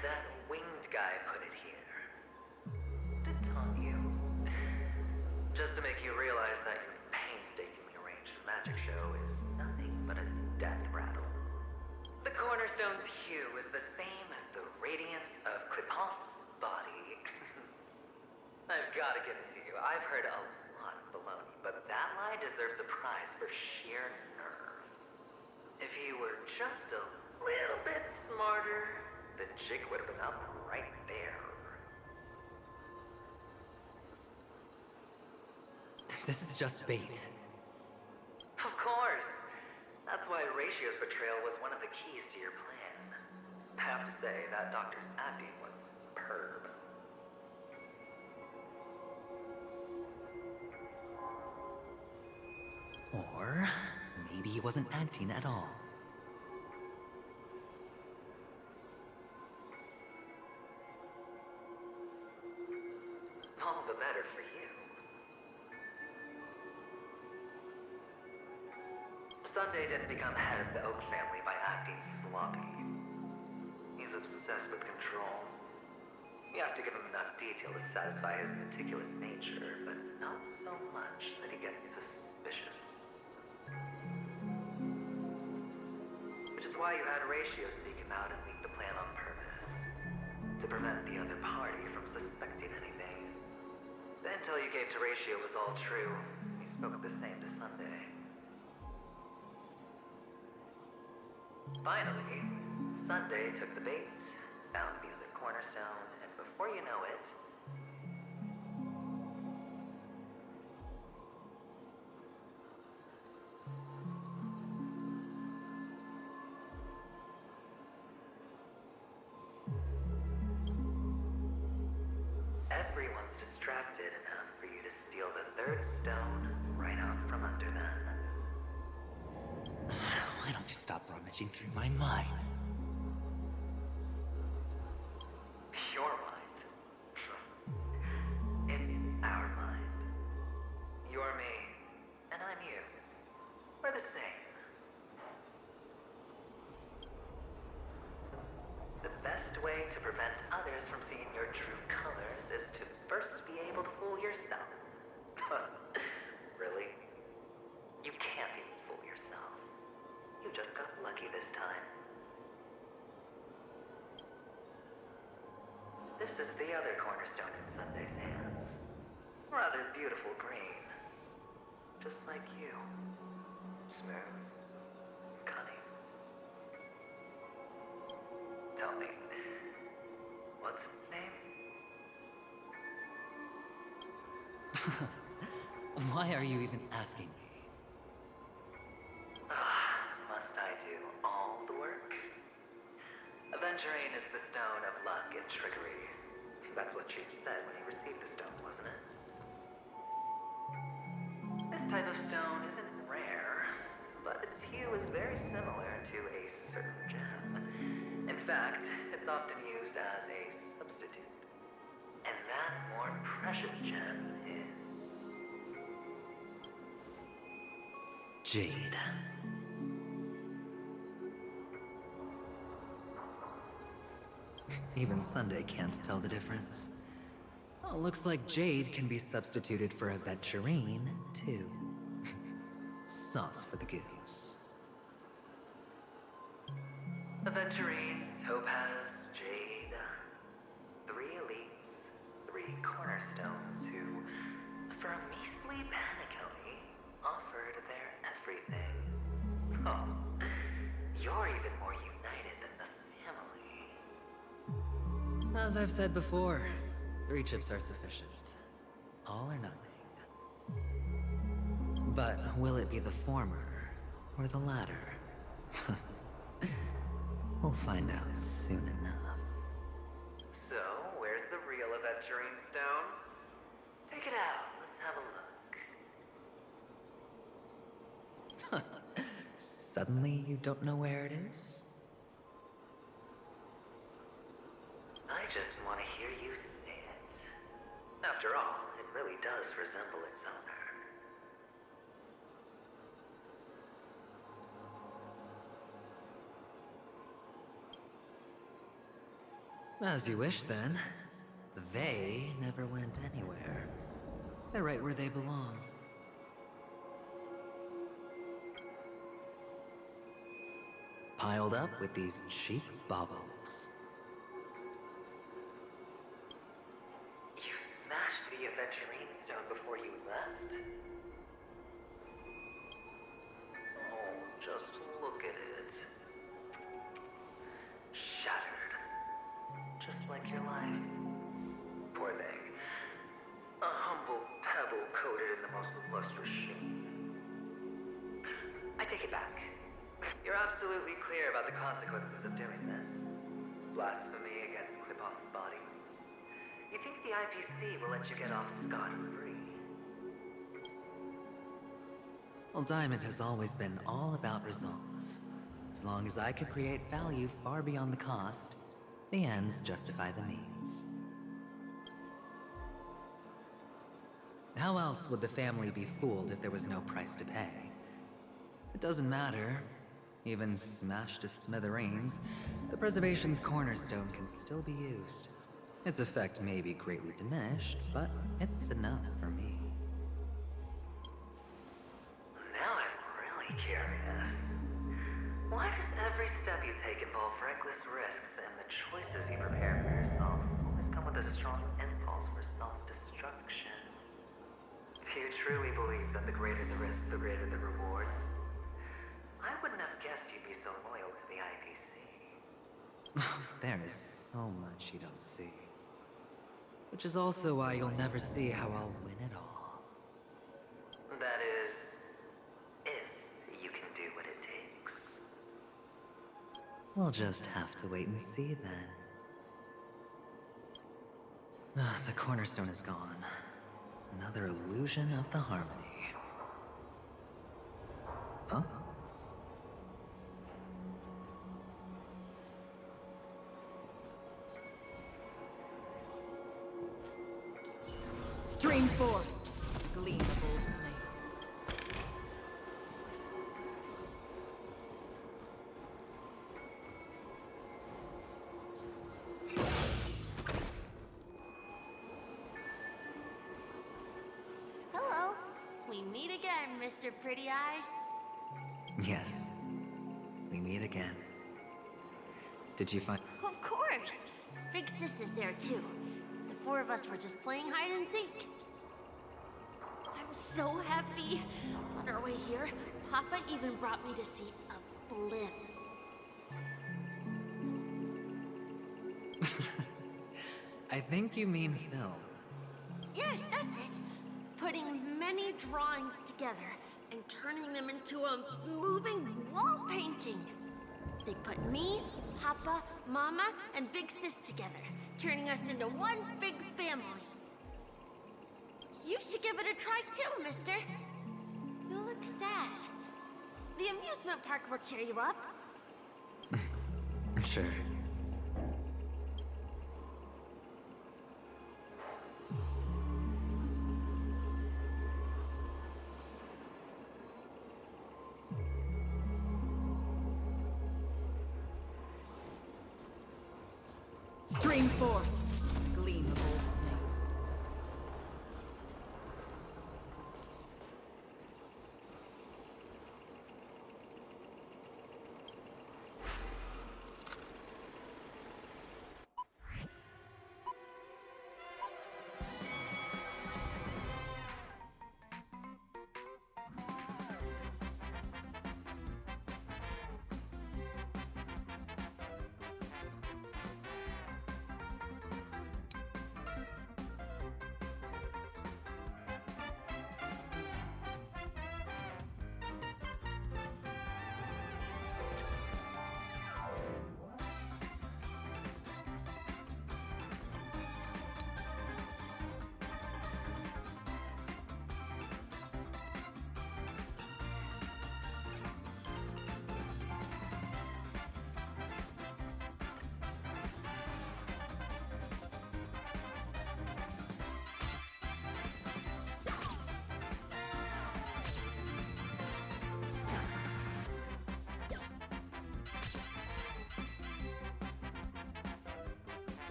that winged guy put it here. To taunt you. Just to make you realize that your painstakingly arranged magic show is nothing but a death rattle. The cornerstone's hue is the same as the radiance of Clipant's body. I've got to give it to you. I've heard a lot of baloney, but that lie deserves a prize for sheer nerve. If he were just a little bit smarter, the jig would have been up right there. This is just bait. Of course. That's why Ratio's betrayal was one of the keys to your plan. I have to say, that doctor's acting was superb. Or maybe he wasn't acting at all. All the better for you. Sunday didn't become head of the Oak family by acting sloppy. He's obsessed with control. You have to give him enough detail to satisfy his meticulous nature, but not so much that he gets suspicious. Which is why you had Ratio seek him out and leak the plan on purpose. To prevent the other party from suspecting anything. The intel you gave to Ratio was all true. He spoke the same to Sunday. Finally, Sunday took the bait, found the other cornerstone, and before you know it... everyone's distracted enough for you to steal the third stone right out from under them. Why don't you stop rummaging through my mind? Your mind. It's our mind. You're me, and I'm you. We're the same. The best way to prevent others from seeing your true colors is to first be able to fool yourself. Really? You can't even fool yourself. You just got lucky this time. This is the other cornerstone in Sunday's hands. Rather beautiful green. Just like you. Smooth. Cunning. Tell me, what's its name? Why are you even asking me? Must I do all the work? Aventurine is the stone of luck and trickery. That's what she said when you received the stone, wasn't it? This type of stone isn't rare, but its hue is very similar to a certain gem. In fact, it's often used as a substitute. And that more precious gem is... Jade. Even Sunday can't tell the difference. Oh, looks like Jade can be substituted for Aventurine, too. Sauce for the goose. Aventurine, Topaz, Jade. 3 elites, 3 cornerstones who, for a measly Peniconii, offered their everything. Oh, you're even more united than the family. As I've said before, 3 chips are sufficient. All or nothing. But will it be the former or the latter? We'll find out soon enough. So, where's the real Aventurine stone? Take it out, let's have a look. Suddenly you don't know where it is? I just want to hear you say it. After all, it really does resemble its owner. As you wish, then. They never went anywhere. They're right where they belong. Piled up with these cheap baubles. You smashed the Aventurine stone before you left? Oh, just look look at it. Shattered. Just like your life. Poor thing. A humble pebble coated in the most lustrous sheen. I take it back. You're absolutely clear about the consequences of doing this. Blasphemy against Clip-On's body. You think the IPC will let you get off scot-free? Well, Diamond has always been all about results. As long as I could create value far beyond the cost, the ends justify the means. How else would the family be fooled if there was no price to pay? It doesn't matter. Even smashed to smithereens, the preservation's cornerstone can still be used. Its effect may be greatly diminished, but it's enough for me. Now I'm really curious. Why does every step you take involve reckless risks, and the choices you prepare for yourself always come with a strong impulse for self-destruction? Do you truly believe that the greater the risk, the greater the rewards? I wouldn't have guessed you'd be so loyal to the IPC. There is so much you don't see. Which is also why you'll never see how I'll win it all. That is, if you can do what it takes. We'll just have to wait and see then. The cornerstone is gone. Another illusion of the harmony. Huh? Stream forth, gleam of old blades. Hello. We meet again, Mr. Pretty Eyes. Yes. We meet again. Did you find... Of course. Big Sis is there too. The four of us were just playing hide and seek. I'm so happy. On our way here, Papa even brought me to see a blimp. I think you mean film. Yes, that's it. Putting many drawings together and turning them into a moving wall painting. They put me, Papa, Mama, and Big Sis together, turning us into one big family. You should give it a try too, mister. You look sad. The amusement park will cheer you up. Sure. Stream forth, gleam of old blades.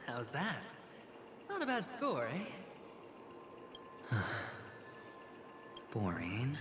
How's that? Not a bad score, eh? Boring.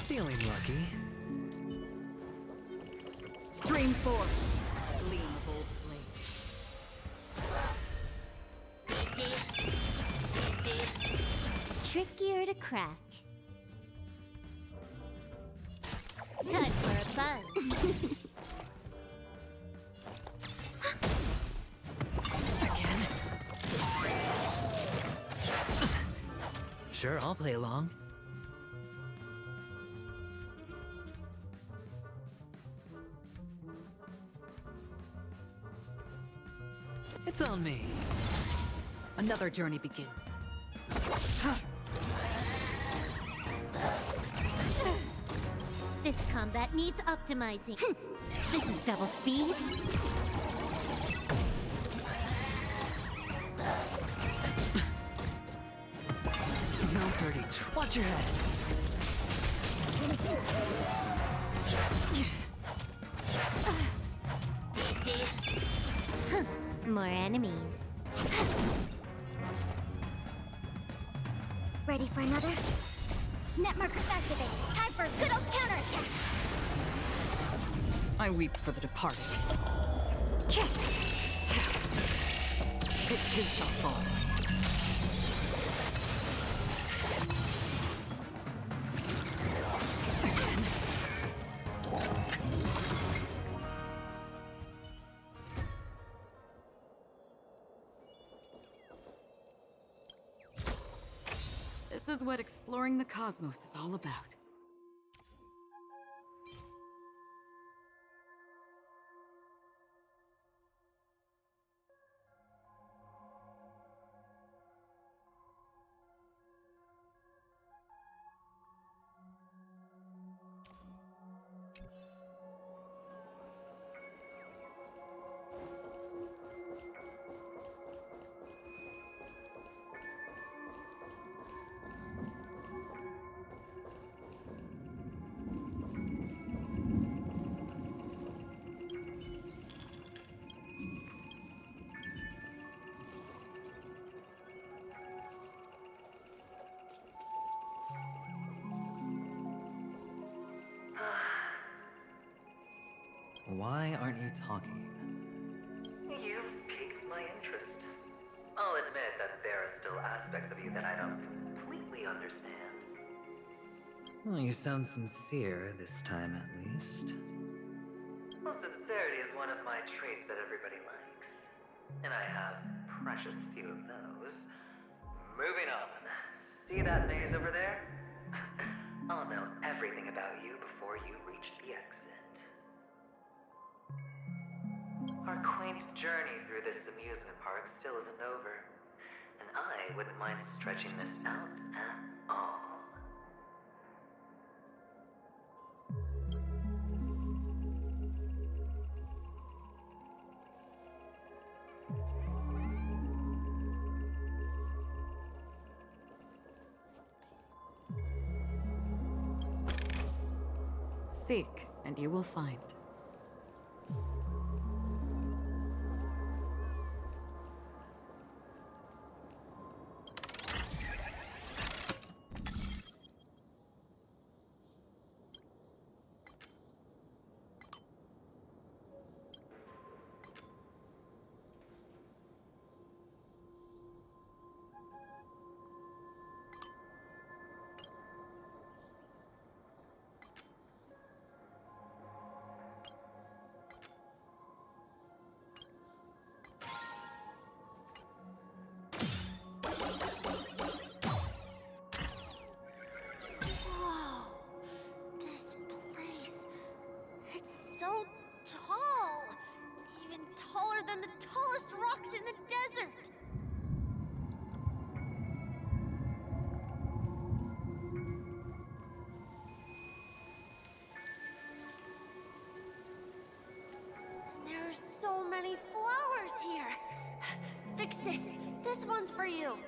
Feeling lucky. Stream 4. Gleam of old flame. Trickier to crack. Time for a buzz. Sure, I'll play along. It's on me. Another journey begins. This combat needs optimizing. This is double speed. No dirty. Watch your head. More enemies. Ready for another? Net markers activate. Time for a good old counterattack. I weep for the departed. It too shall fall. This is what exploring the cosmos is all about. Why aren't you talking? You've piqued my interest. I'll admit that there are still aspects of you that I don't completely understand. Well, you sound sincere this time, at least. Well, sincerity is one of my traits that everybody likes. And I have precious few of those. Moving on. See that maze over there? I'll know everything about you before you reach the exit. Our quaint journey through this amusement park still isn't over, and I wouldn't mind stretching this out at all. Seek, and you will find. Whoa. This place. It's so tall. Even taller than the tallest rocks in the desert. And there are so many flowers here. Vixis, this one's for you.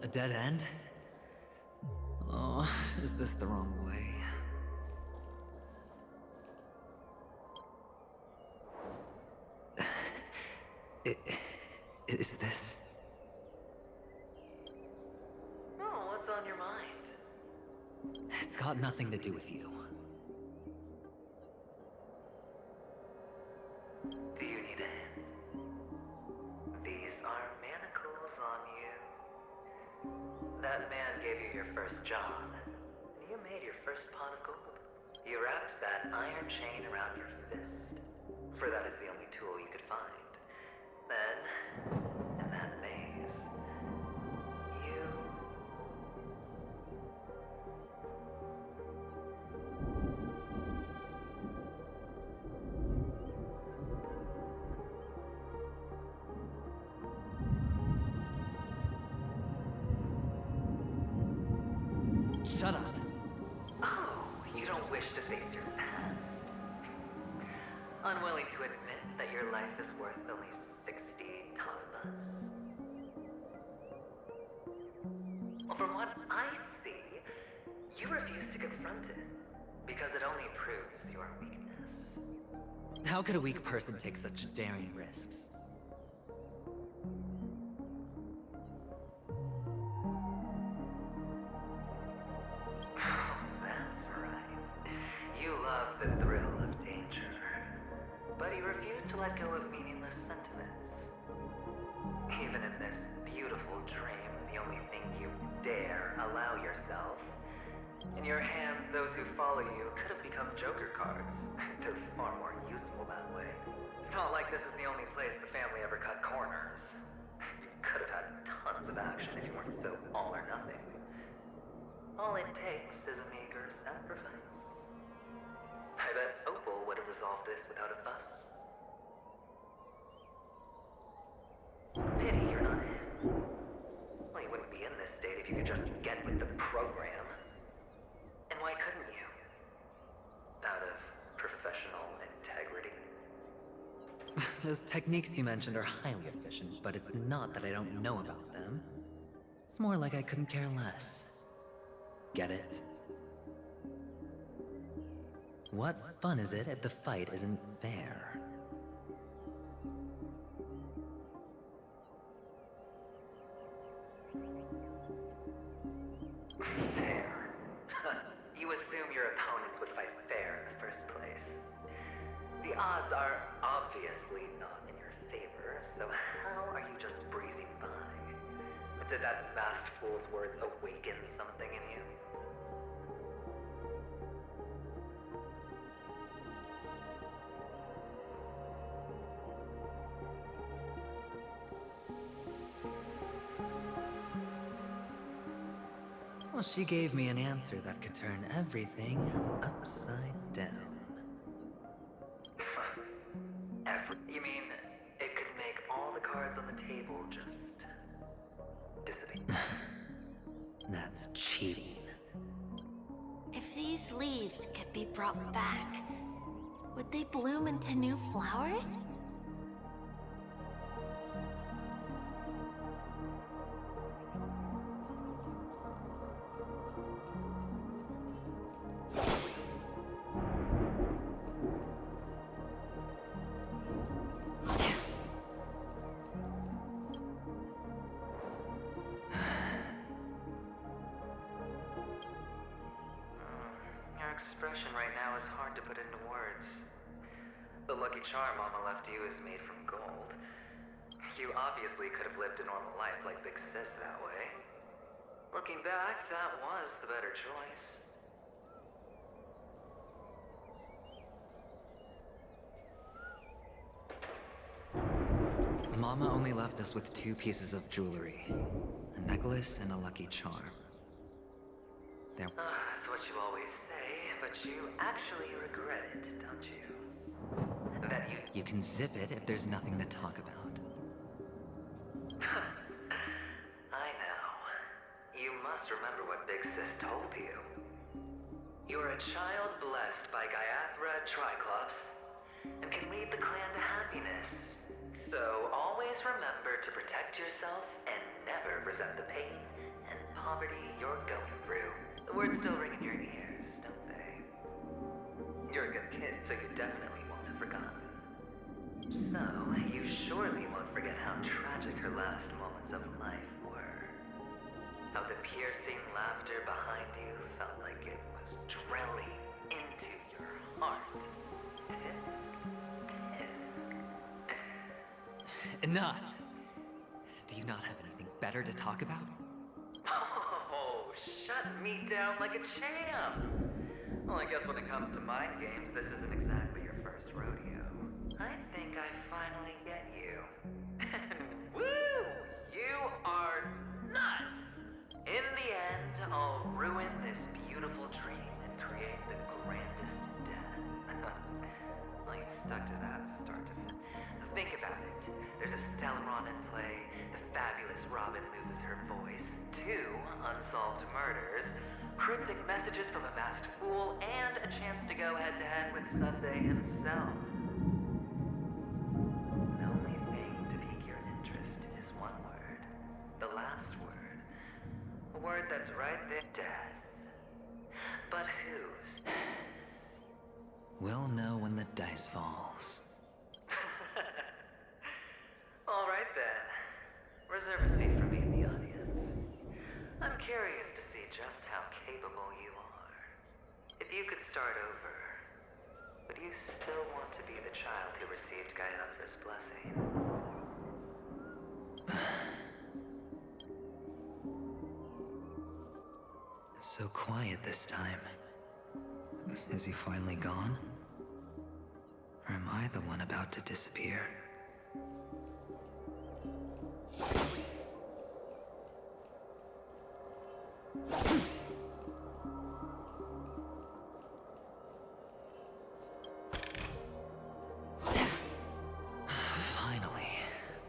A dead end? Oh, is this the wrong way? Is this... Oh, what's on your mind? It's got nothing to do with you. Do you need a hint? These are manacles on you. That man gave you your first job, and you made your first pot of gold. You wrapped that iron chain around your fist, for that is the only tool you could find. Then, in that maze, you... Shut up. Oh, you don't wish to face your past? Unwilling to admit that your life is worth only 60 tamas? Well, from what I see, you refuse to confront it, because it only proves your weakness. How could a weak person take such daring risks? That's right. You love the thrill of danger. But you refuse to let go of meaningless sentiments. Even in this beautiful dream, the only thing you dare allow yourself. In your hands, those who follow you could have become Joker cards. They're far more useful that way. It's not like this is the only place the family ever cut corners. You could have had tons of action if you weren't so all or nothing. All it takes is a meager sacrifice. I bet Opal would have resolved this without a fuss. Pity you're not him. Well, you wouldn't be in this state if you could just get with the program. And why couldn't you? Out of professional integrity? Those techniques you mentioned are highly efficient, but it's not that I don't know about them. It's more like I couldn't care less. Get it? What fun is it if the fight isn't fair? Fair? You assume your opponents would fight fair in the first place. The odds are obviously not in your favor, so how are you just breezing by? Did that masked fool's words awaken something in you? Well, she gave me an answer that could turn everything upside down. You mean it could make all the cards on the table just dissipate? That's cheating. these leaves could be brought back, would they bloom into new flowers? Your expression right now is hard to put into words. The lucky charm Mama left you is made from gold. You obviously could have lived a normal life like Big Sis that way. Looking back, that was the better choice. Mama only left us with 2 pieces of jewelry. A necklace and a lucky charm. There... That's what you always say, but you actually regret it, don't you? That you... You can zip it if there's nothing to talk about. I know. You must remember what Big Sis told you. You're a child blessed by Gaiathra Triclops, and can lead the clan to happiness. So always remember to protect yourself and never resent the pain and poverty you're going through. The words still ring in your ears, don't they? You're a good kid, so you definitely won't have forgotten. So, you surely won't forget how tragic her last moments of life were. How the piercing laughter behind you felt like it was drilling into your heart. Tisk, tisk. Enough! Do you not have anything better to talk about? Oh, shut me down like a champ! Well, I guess when it comes to mind games, this isn't exactly your first rodeo. I think I finally get you. And woo! You are nuts! In the end, I'll ruin this beautiful dream and create the grandest death. Well, you stuck to that start to finish. Think about it. There's a Stellaron in play, the fabulous Robin loses her voice, 2 unsolved murders, cryptic messages from a masked fool, and a chance to go head-to-head with Sunday himself. The only thing to pique your interest is one word. The last word. A word that's right there. Death. But whose? We'll know when the dice falls. All right then. Reserve a seat for me in the audience. I'm curious to see just how capable you are. If you could start over, would you still want to be the child who received Gaiathra's blessing? It's so quiet this time. Is he finally gone? Or am I the one about to disappear? Finally,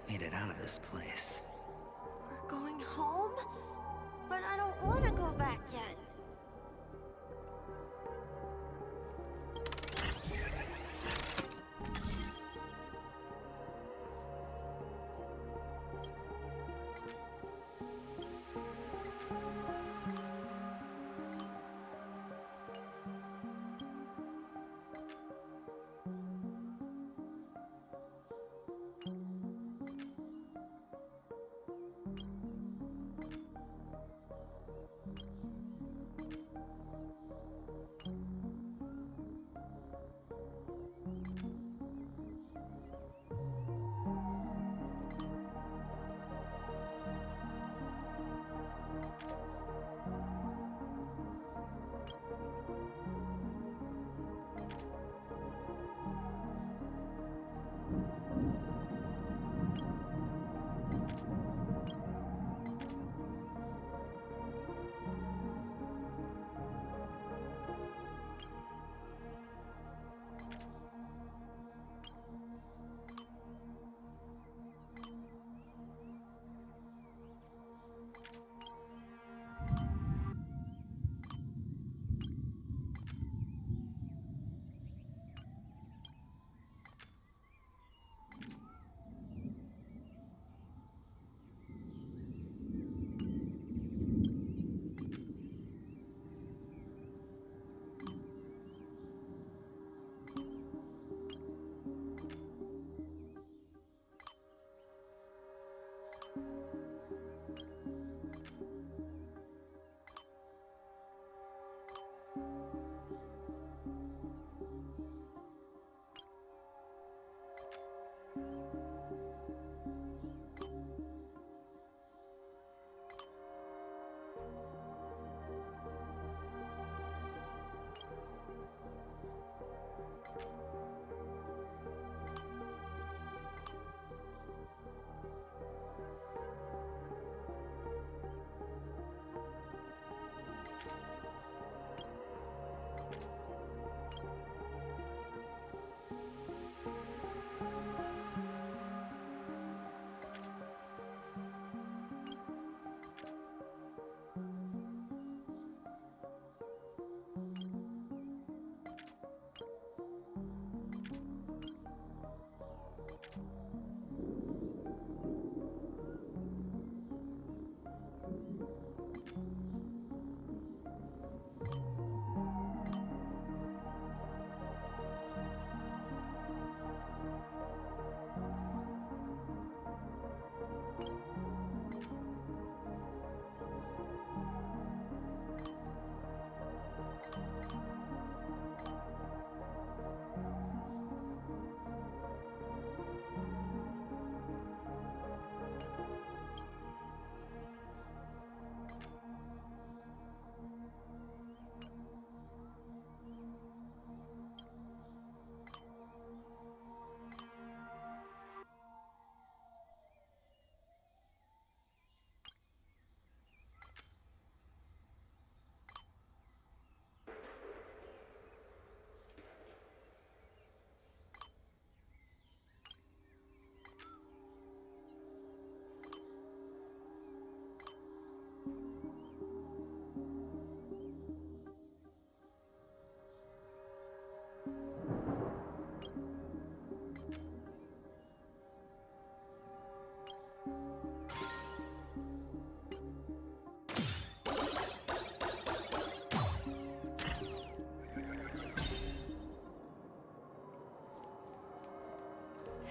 made it out of this place. We're going home? But I don't want to go back yet.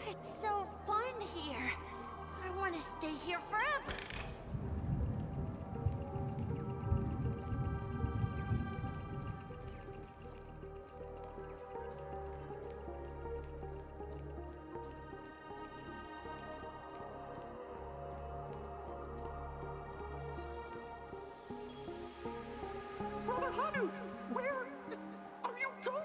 It's so fun here. I want to stay here forever. Brother Hanu, where are you going?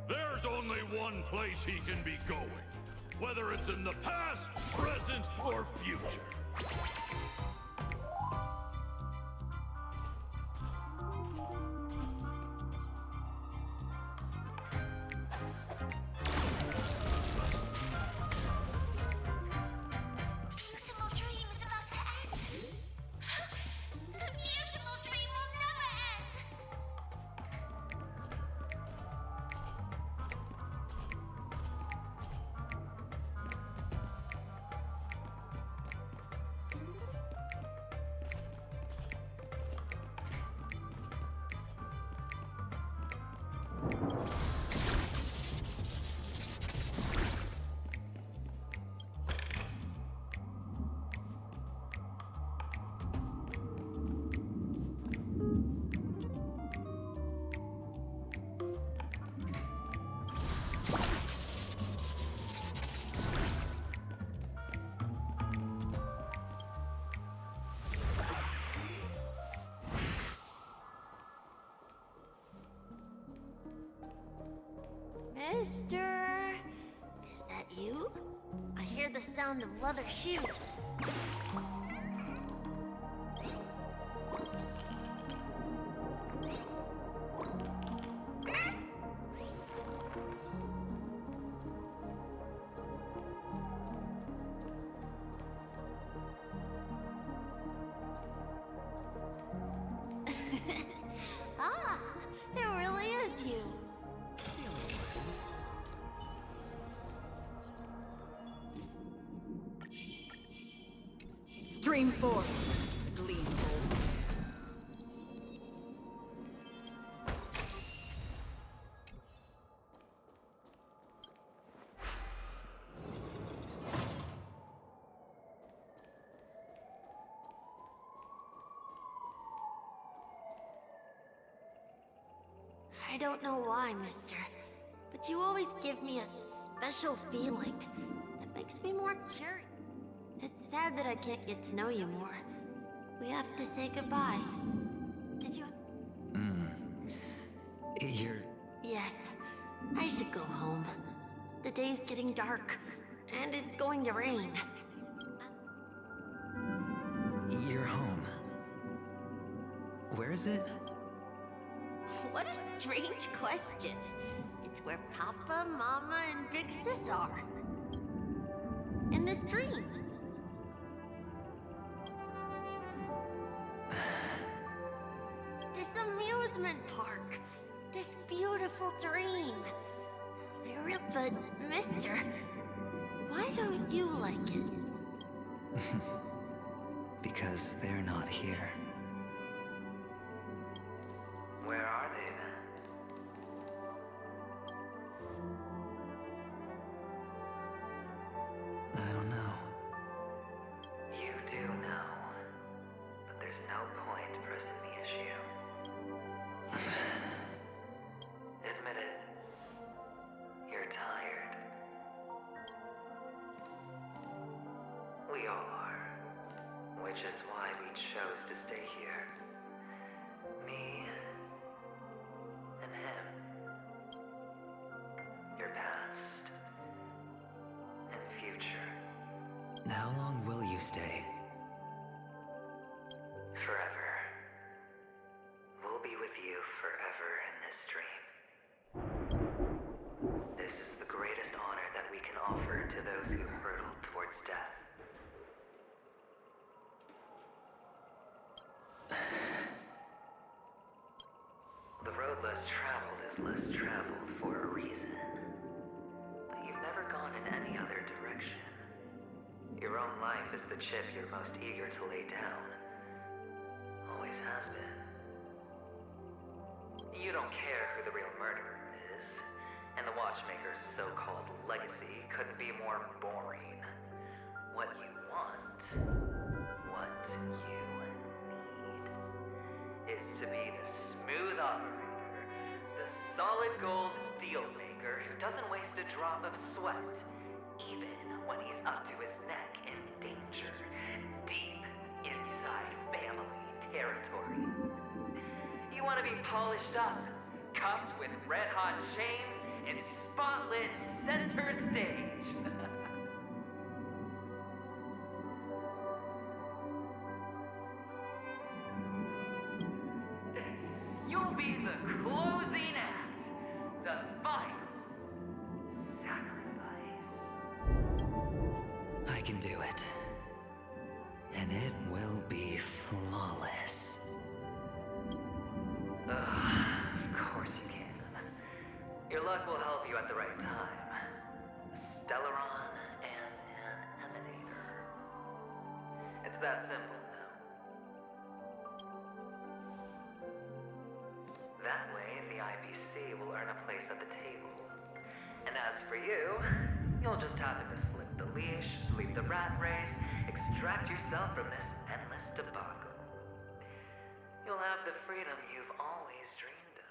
There's only one place he can be going, whether it's in the past, present, or future. Beautiful dream is about to end. The beautiful dream will never end. Mister, is that you? I hear the sound of leather shoes. Ah, it really is you. Stream forth, gleam gold. I don't know why, mister, but you always give me a special feeling that makes me more curious. It's sad that I can't get to know you more. We have to say goodbye. Did you? You're... Yes, I should go home. The day's getting dark, and it's going to rain. You're home. Where is it? What a strange question. It's where Papa, Mama, and Big Sis are. In this dream. This amusement park. This beautiful dream. But, mister, why don't you like it? Because they're not here. Where are they then? I don't know. You do know. But there's no point pressing the issue. Admit it. You're tired. We all are. Which is why we chose to stay here. Me and him. Your past and future. How long will you stay? Forever. We'll be with you forever in this dream. This is the greatest honor that we can offer to those who hurtle towards death. The road less traveled is less traveled for a reason. But you've never gone in any other direction. Your own life is the chip you're most eager to lay down. Always has been. You don't care who the real murderer is, and the Watchmaker's so-called legacy couldn't be more boring. What you want, what you need, is to be the smooth operator, the solid gold deal maker who doesn't waste a drop of sweat, even when he's up to his neck in danger, deep inside family territory. You want to be polished up, cuffed with red-hot chains, in spotlit center stage. You'll be the closing act, the final sacrifice. I can do it. And it will be flawless. Of course you can. Your luck will help you at the right time. A Stellaron and an Emanator. It's that simple now. That way, the IPC will earn a place at the table. And as for you, you'll just happen to slip the leash, leave the rat race, extract yourself from this endless debacle. You'll have the freedom you've always dreamed of.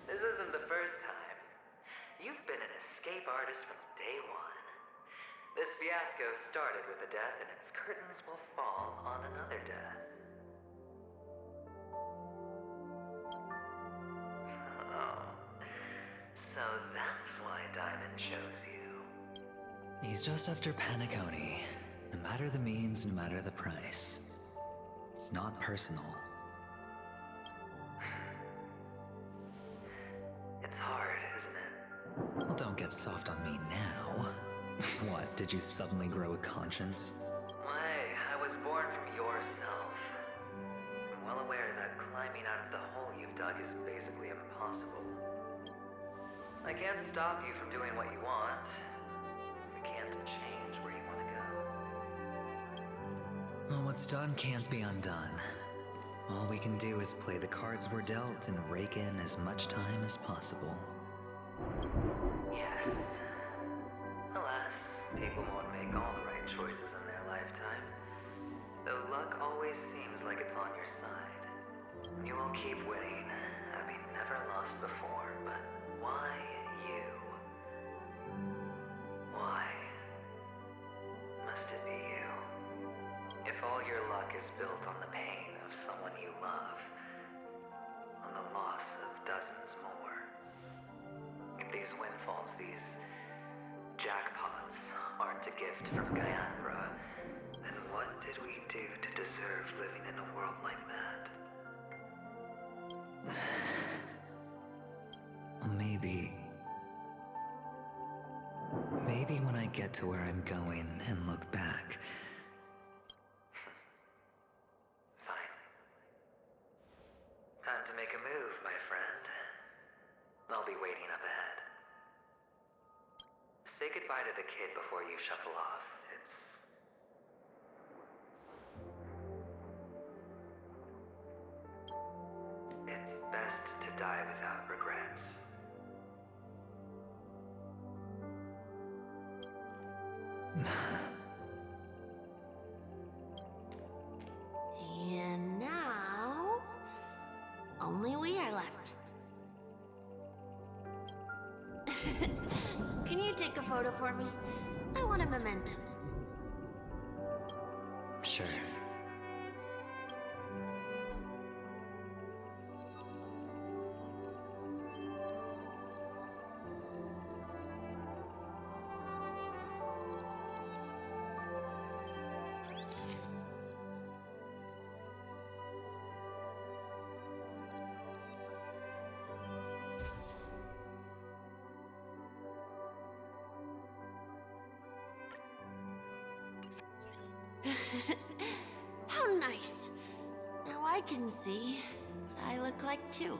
This isn't the first time. You've been an escape artist from day one. This fiasco started with a death, and its curtains will fall on another death. Oh. So that's why Diamond chose you. He's just after Peniconii. No matter the means, no matter the price. It's not personal. It's hard, isn't it? Well, don't get soft on me now. What, did you suddenly grow a conscience? doing what you want, we can't change where you want to go. Well, what's done can't be undone. All we can do is play the cards we're dealt and rake in as much time as possible. Yes. Alas, people won't make all the right choices in their lifetime. Though luck always seems like it's on your side. You will keep winning, having never lost before, but why you? Why must it be you? If all your luck is built on the pain of someone you love, on the loss of dozens more, if these windfalls, these jackpots, aren't a gift from Gaiathra, then what did we do to deserve living in a world like that? Maybe when I get to where I'm going and look back. Fine. Time to make a move, my friend. I'll be waiting up ahead. Say goodbye to the kid before you shuffle off. It's best to die without regrets. And now, only we are left. Can you take a photo for me? I want a memento. Sure. How nice. Now I can see what I look like too.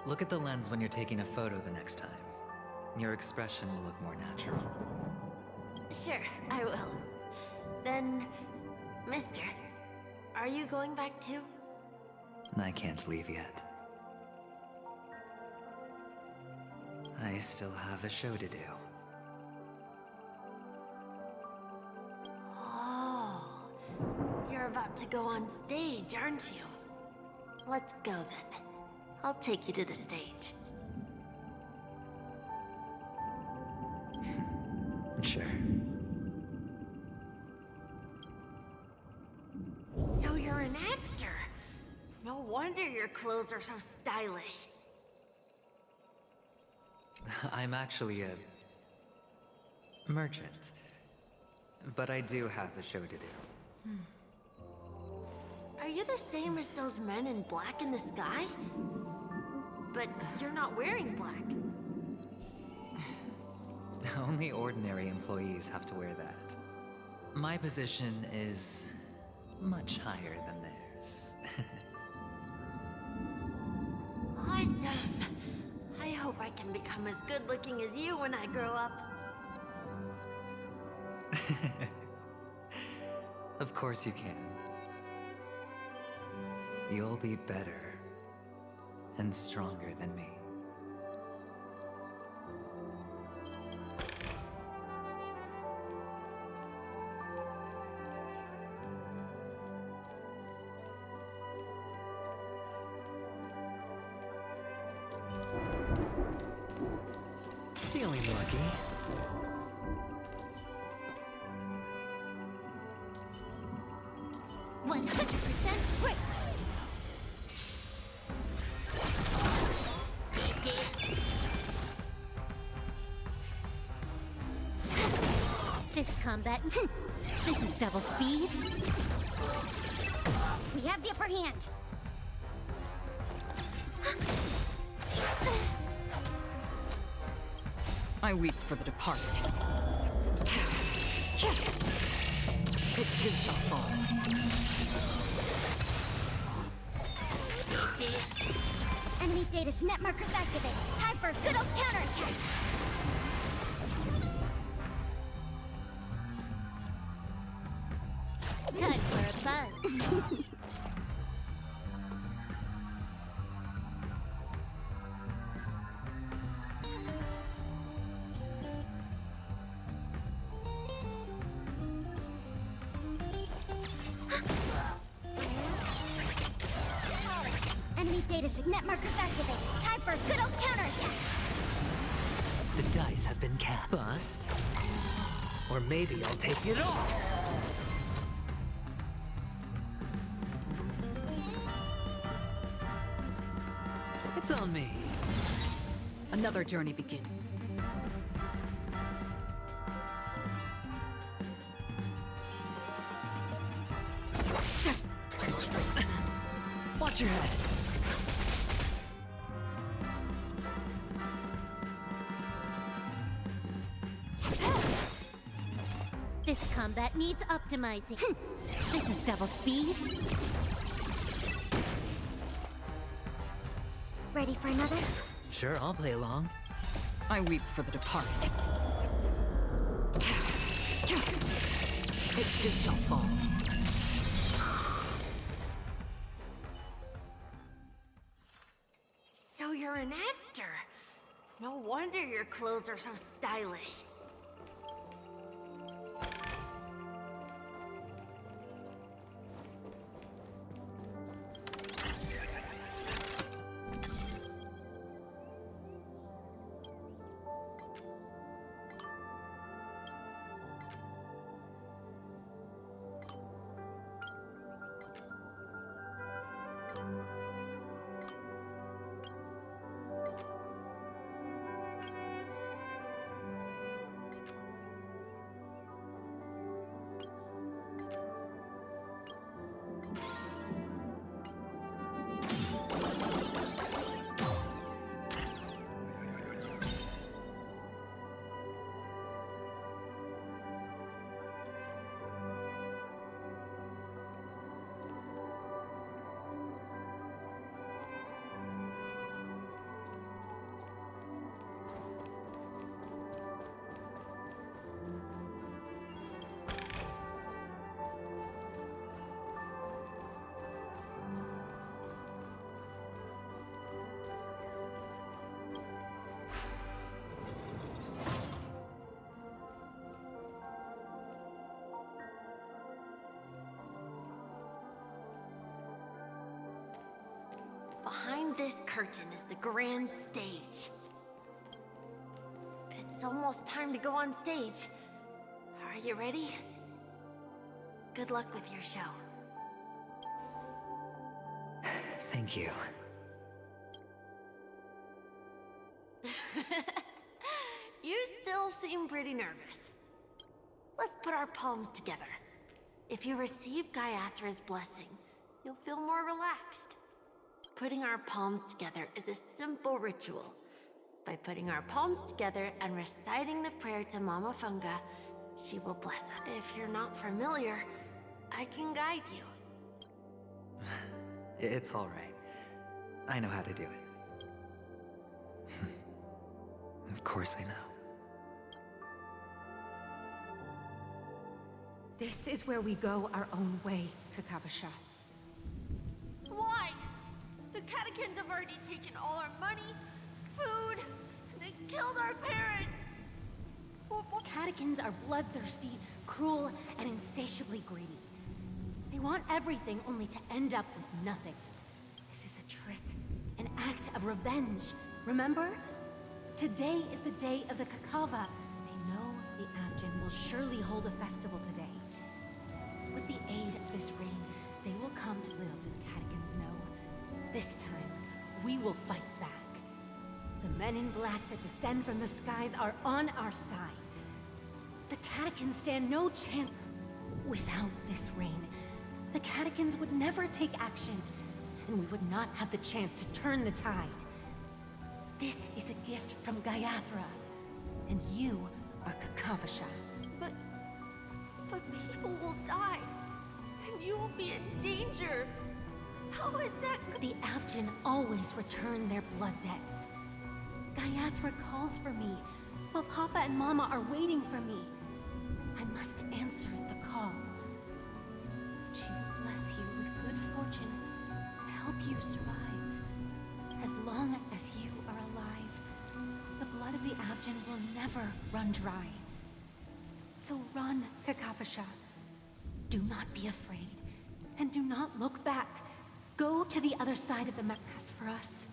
Look at the lens when you're taking a photo the next time. Your expression will look more natural. Sure, I will. Then, mister, are you going back too? I can't leave yet. I still have a show to do. Oh, you're about to go on stage, aren't you? Let's go then. I'll take you to the stage. Sure. So you're an actor. No wonder your clothes are so stylish. I'm actually a merchant. But I do have a show to do. Are you the same as those men in black in the sky? But you're not wearing black. Only ordinary employees have to wear that. My position is much higher than theirs. Awesome. I hope I can become as good looking as you when I grow up. Of course you can. You'll be better and stronger than me. Feeling lucky. Quick! This combat, this is double speed. We have the upper hand. I weep for the departed. It too shall fall. Enemy data's net markers activated. Time for a good old counterattack. Enemy data net markers activated. Time for a good old counterattack. The dice have been cast. Bust. Or maybe I'll take it all. It's on me. Another journey begins. Watch your head. This combat needs optimizing. This is double speed. Ready for another? Sure, I'll play along. I weep for the departed. It too shall fall. So you're an actor. No wonder your clothes are so stylish. Behind this curtain is the grand stage. It's almost time to go on stage. Are you ready? Good luck with your show. Thank you. You still seem pretty nervous. Let's put our palms together. If you receive Gaiathra's blessing, you'll feel more relaxed. Putting our palms together is a simple ritual. By putting our palms together and reciting the prayer to Mama Funga, she will bless us. If you're not familiar, I can guide you. It's all right. I know how to do it. Of course I know. This is where we go our own way, Kakavasha. Why? The catechins have already taken all our money, food, and they killed our parents! Catechins are bloodthirsty, cruel, and insatiably greedy. They want everything only to end up with nothing. This is a trick, an act of revenge. Remember? Today is the day of the Kakava. They know the Avgin will surely hold a festival today. With the aid of this ring, they will come to little do the catechins know. This time, we will fight back. The men in black that descend from the skies are on our side. The catechins stand no chance. Without this ring, the catechins would never take action, and we would not have the chance to turn the tide. This is a gift from Gaiathra, and you are Kakavasha. But people will die, and you will be in danger. How is that The Avgin always return their blood debts. Gaiathra calls for me, while Papa and Mama are waiting for me. I must answer the call. she will bless you with good fortune and help you survive. As long as you are alive, the blood of the Abjin will never run dry. So run, Kakavasha. Do not be afraid, and do not look back. Go to the other side of the map. As for us,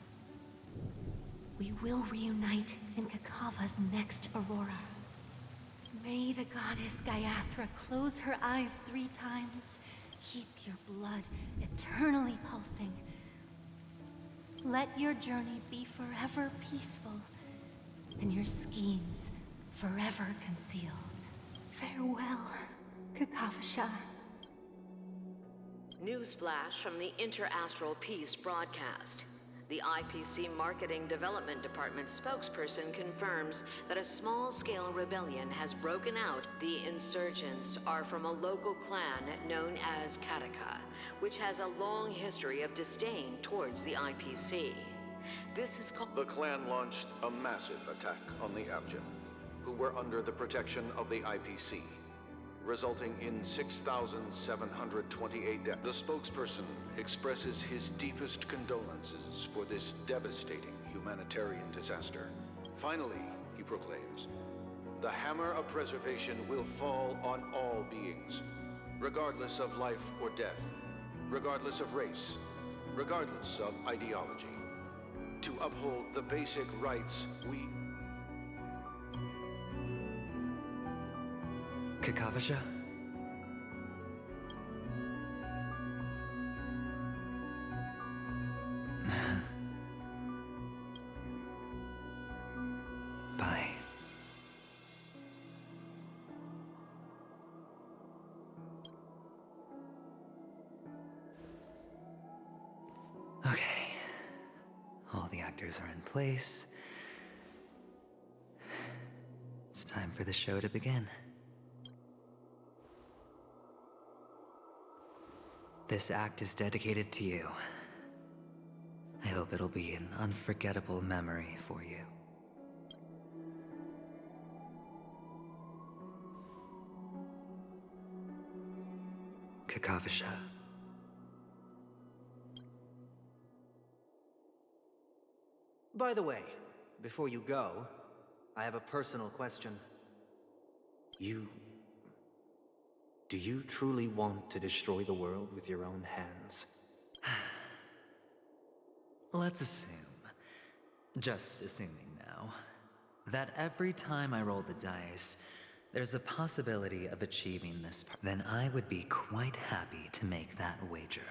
we will reunite in Kakava's next aurora. May the goddess Gayathra close her eyes 3 times. Keep your blood eternally pulsing. Let your journey be forever peaceful, and your schemes forever concealed. Farewell, Kakavasha. Newsflash from the Inter-Astral Peace broadcast. The IPC Marketing Development Department spokesperson confirms that a small-scale rebellion has broken out. The insurgents are from a local clan known as Kataka, which has a long history of disdain towards the IPC. This is called... The clan launched a massive attack on the Abjin, who were under the protection of the IPC, resulting in 6,728 deaths. The spokesperson expresses his deepest condolences for this devastating humanitarian disaster. Finally, he proclaims, the hammer of preservation will fall on all beings, regardless of life or death, regardless of race, regardless of ideology, to uphold the basic rights we... Kakavasha? Bye. Okay. All the actors are in place. It's time for the show to begin. This act is dedicated to you. I hope it'll be an unforgettable memory for you. Kakavasha. By the way, before you go, I have a personal question. Do you truly want to destroy the world with your own hands? Let's assume, just assuming now, that every time I roll the dice, there's a possibility of achieving this. Then I would be quite happy to make that wager.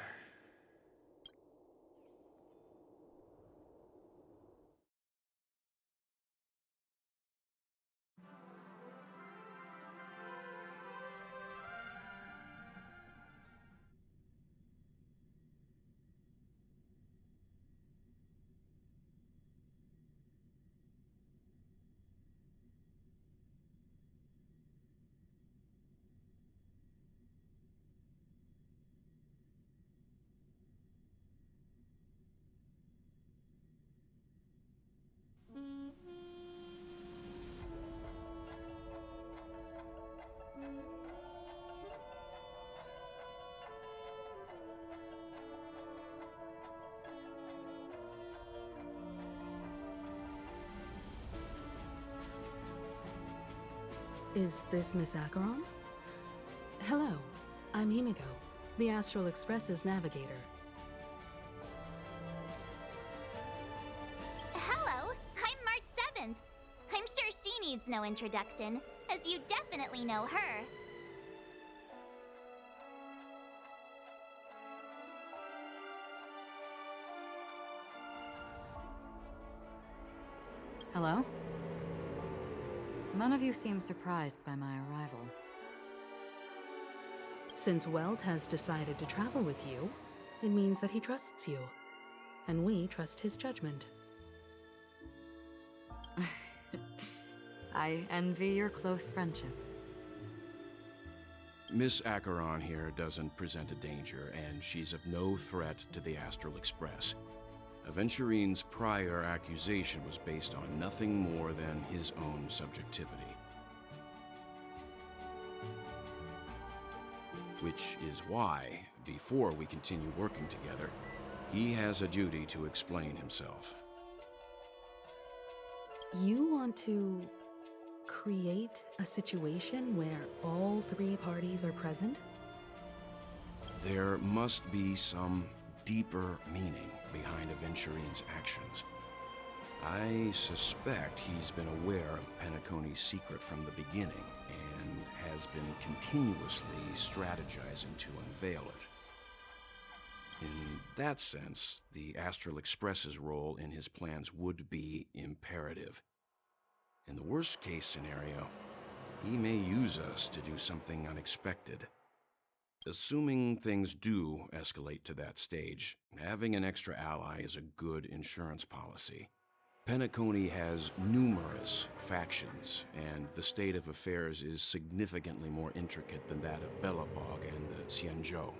Is this Miss Acheron? Hello, I'm Himiko, the Astral Express's navigator. Hello, I'm March 7th. I'm sure she needs no introduction, as you definitely know her. Hello? None of you seem surprised by my arrival. Since Welt has decided to travel with you, it means that he trusts you. And we trust his judgment. I envy your close friendships. Miss Acheron here doesn't present a danger, and she's of no threat to the Astral Express. Aventurine's prior accusation was based on nothing more than his own subjectivity. Which is why, before we continue working together, he has a duty to explain himself. You want to create a situation where all three parties are present? There must be some deeper meaning behind Aventurine's actions. I suspect he's been aware of Penicone's secret from the beginning and has been continuously strategizing to unveil it. In that sense, the Astral Express's role in his plans would be imperative. In the worst-case scenario, he may use us to do something unexpected. Assuming things do escalate to that stage, having an extra ally is a good insurance policy. Penacony has numerous factions, and the state of affairs is significantly more intricate than that of Belobog and the Xianzhou.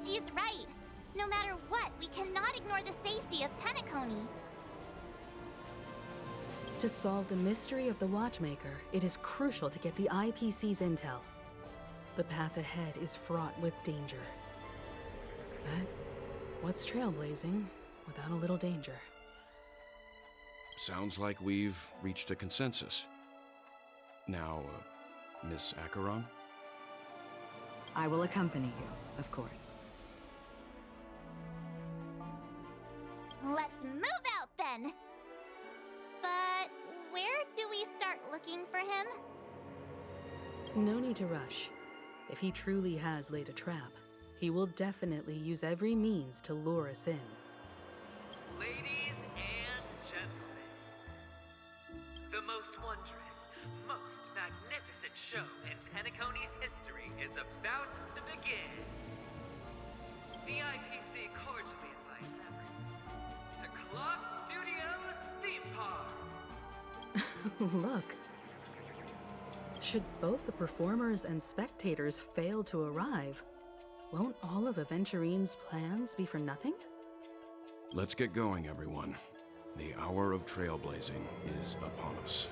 She's right. No matter what, we cannot ignore the safety of Peniconii. To solve the mystery of the Watchmaker, it is crucial to get the IPC's intel. The path ahead is fraught with danger. But what's trailblazing without a little danger? Sounds like we've reached a consensus. Now, Miss Acheron? I will accompany you, of course. Let's move out then! But where do we start looking for him? No need to rush. If he truly has laid a trap, he will definitely use every means to lure us in. Ladies and gentlemen, the most wondrous, most magnificent show in Penacony's history is about to begin. The IPC cordially invites everyone to Clock Studios Theme Park. Look. Should both the performers and spectators fail to arrive, won't all of Aventurine's plans be for nothing? Let's get going, everyone. The hour of trailblazing is upon us.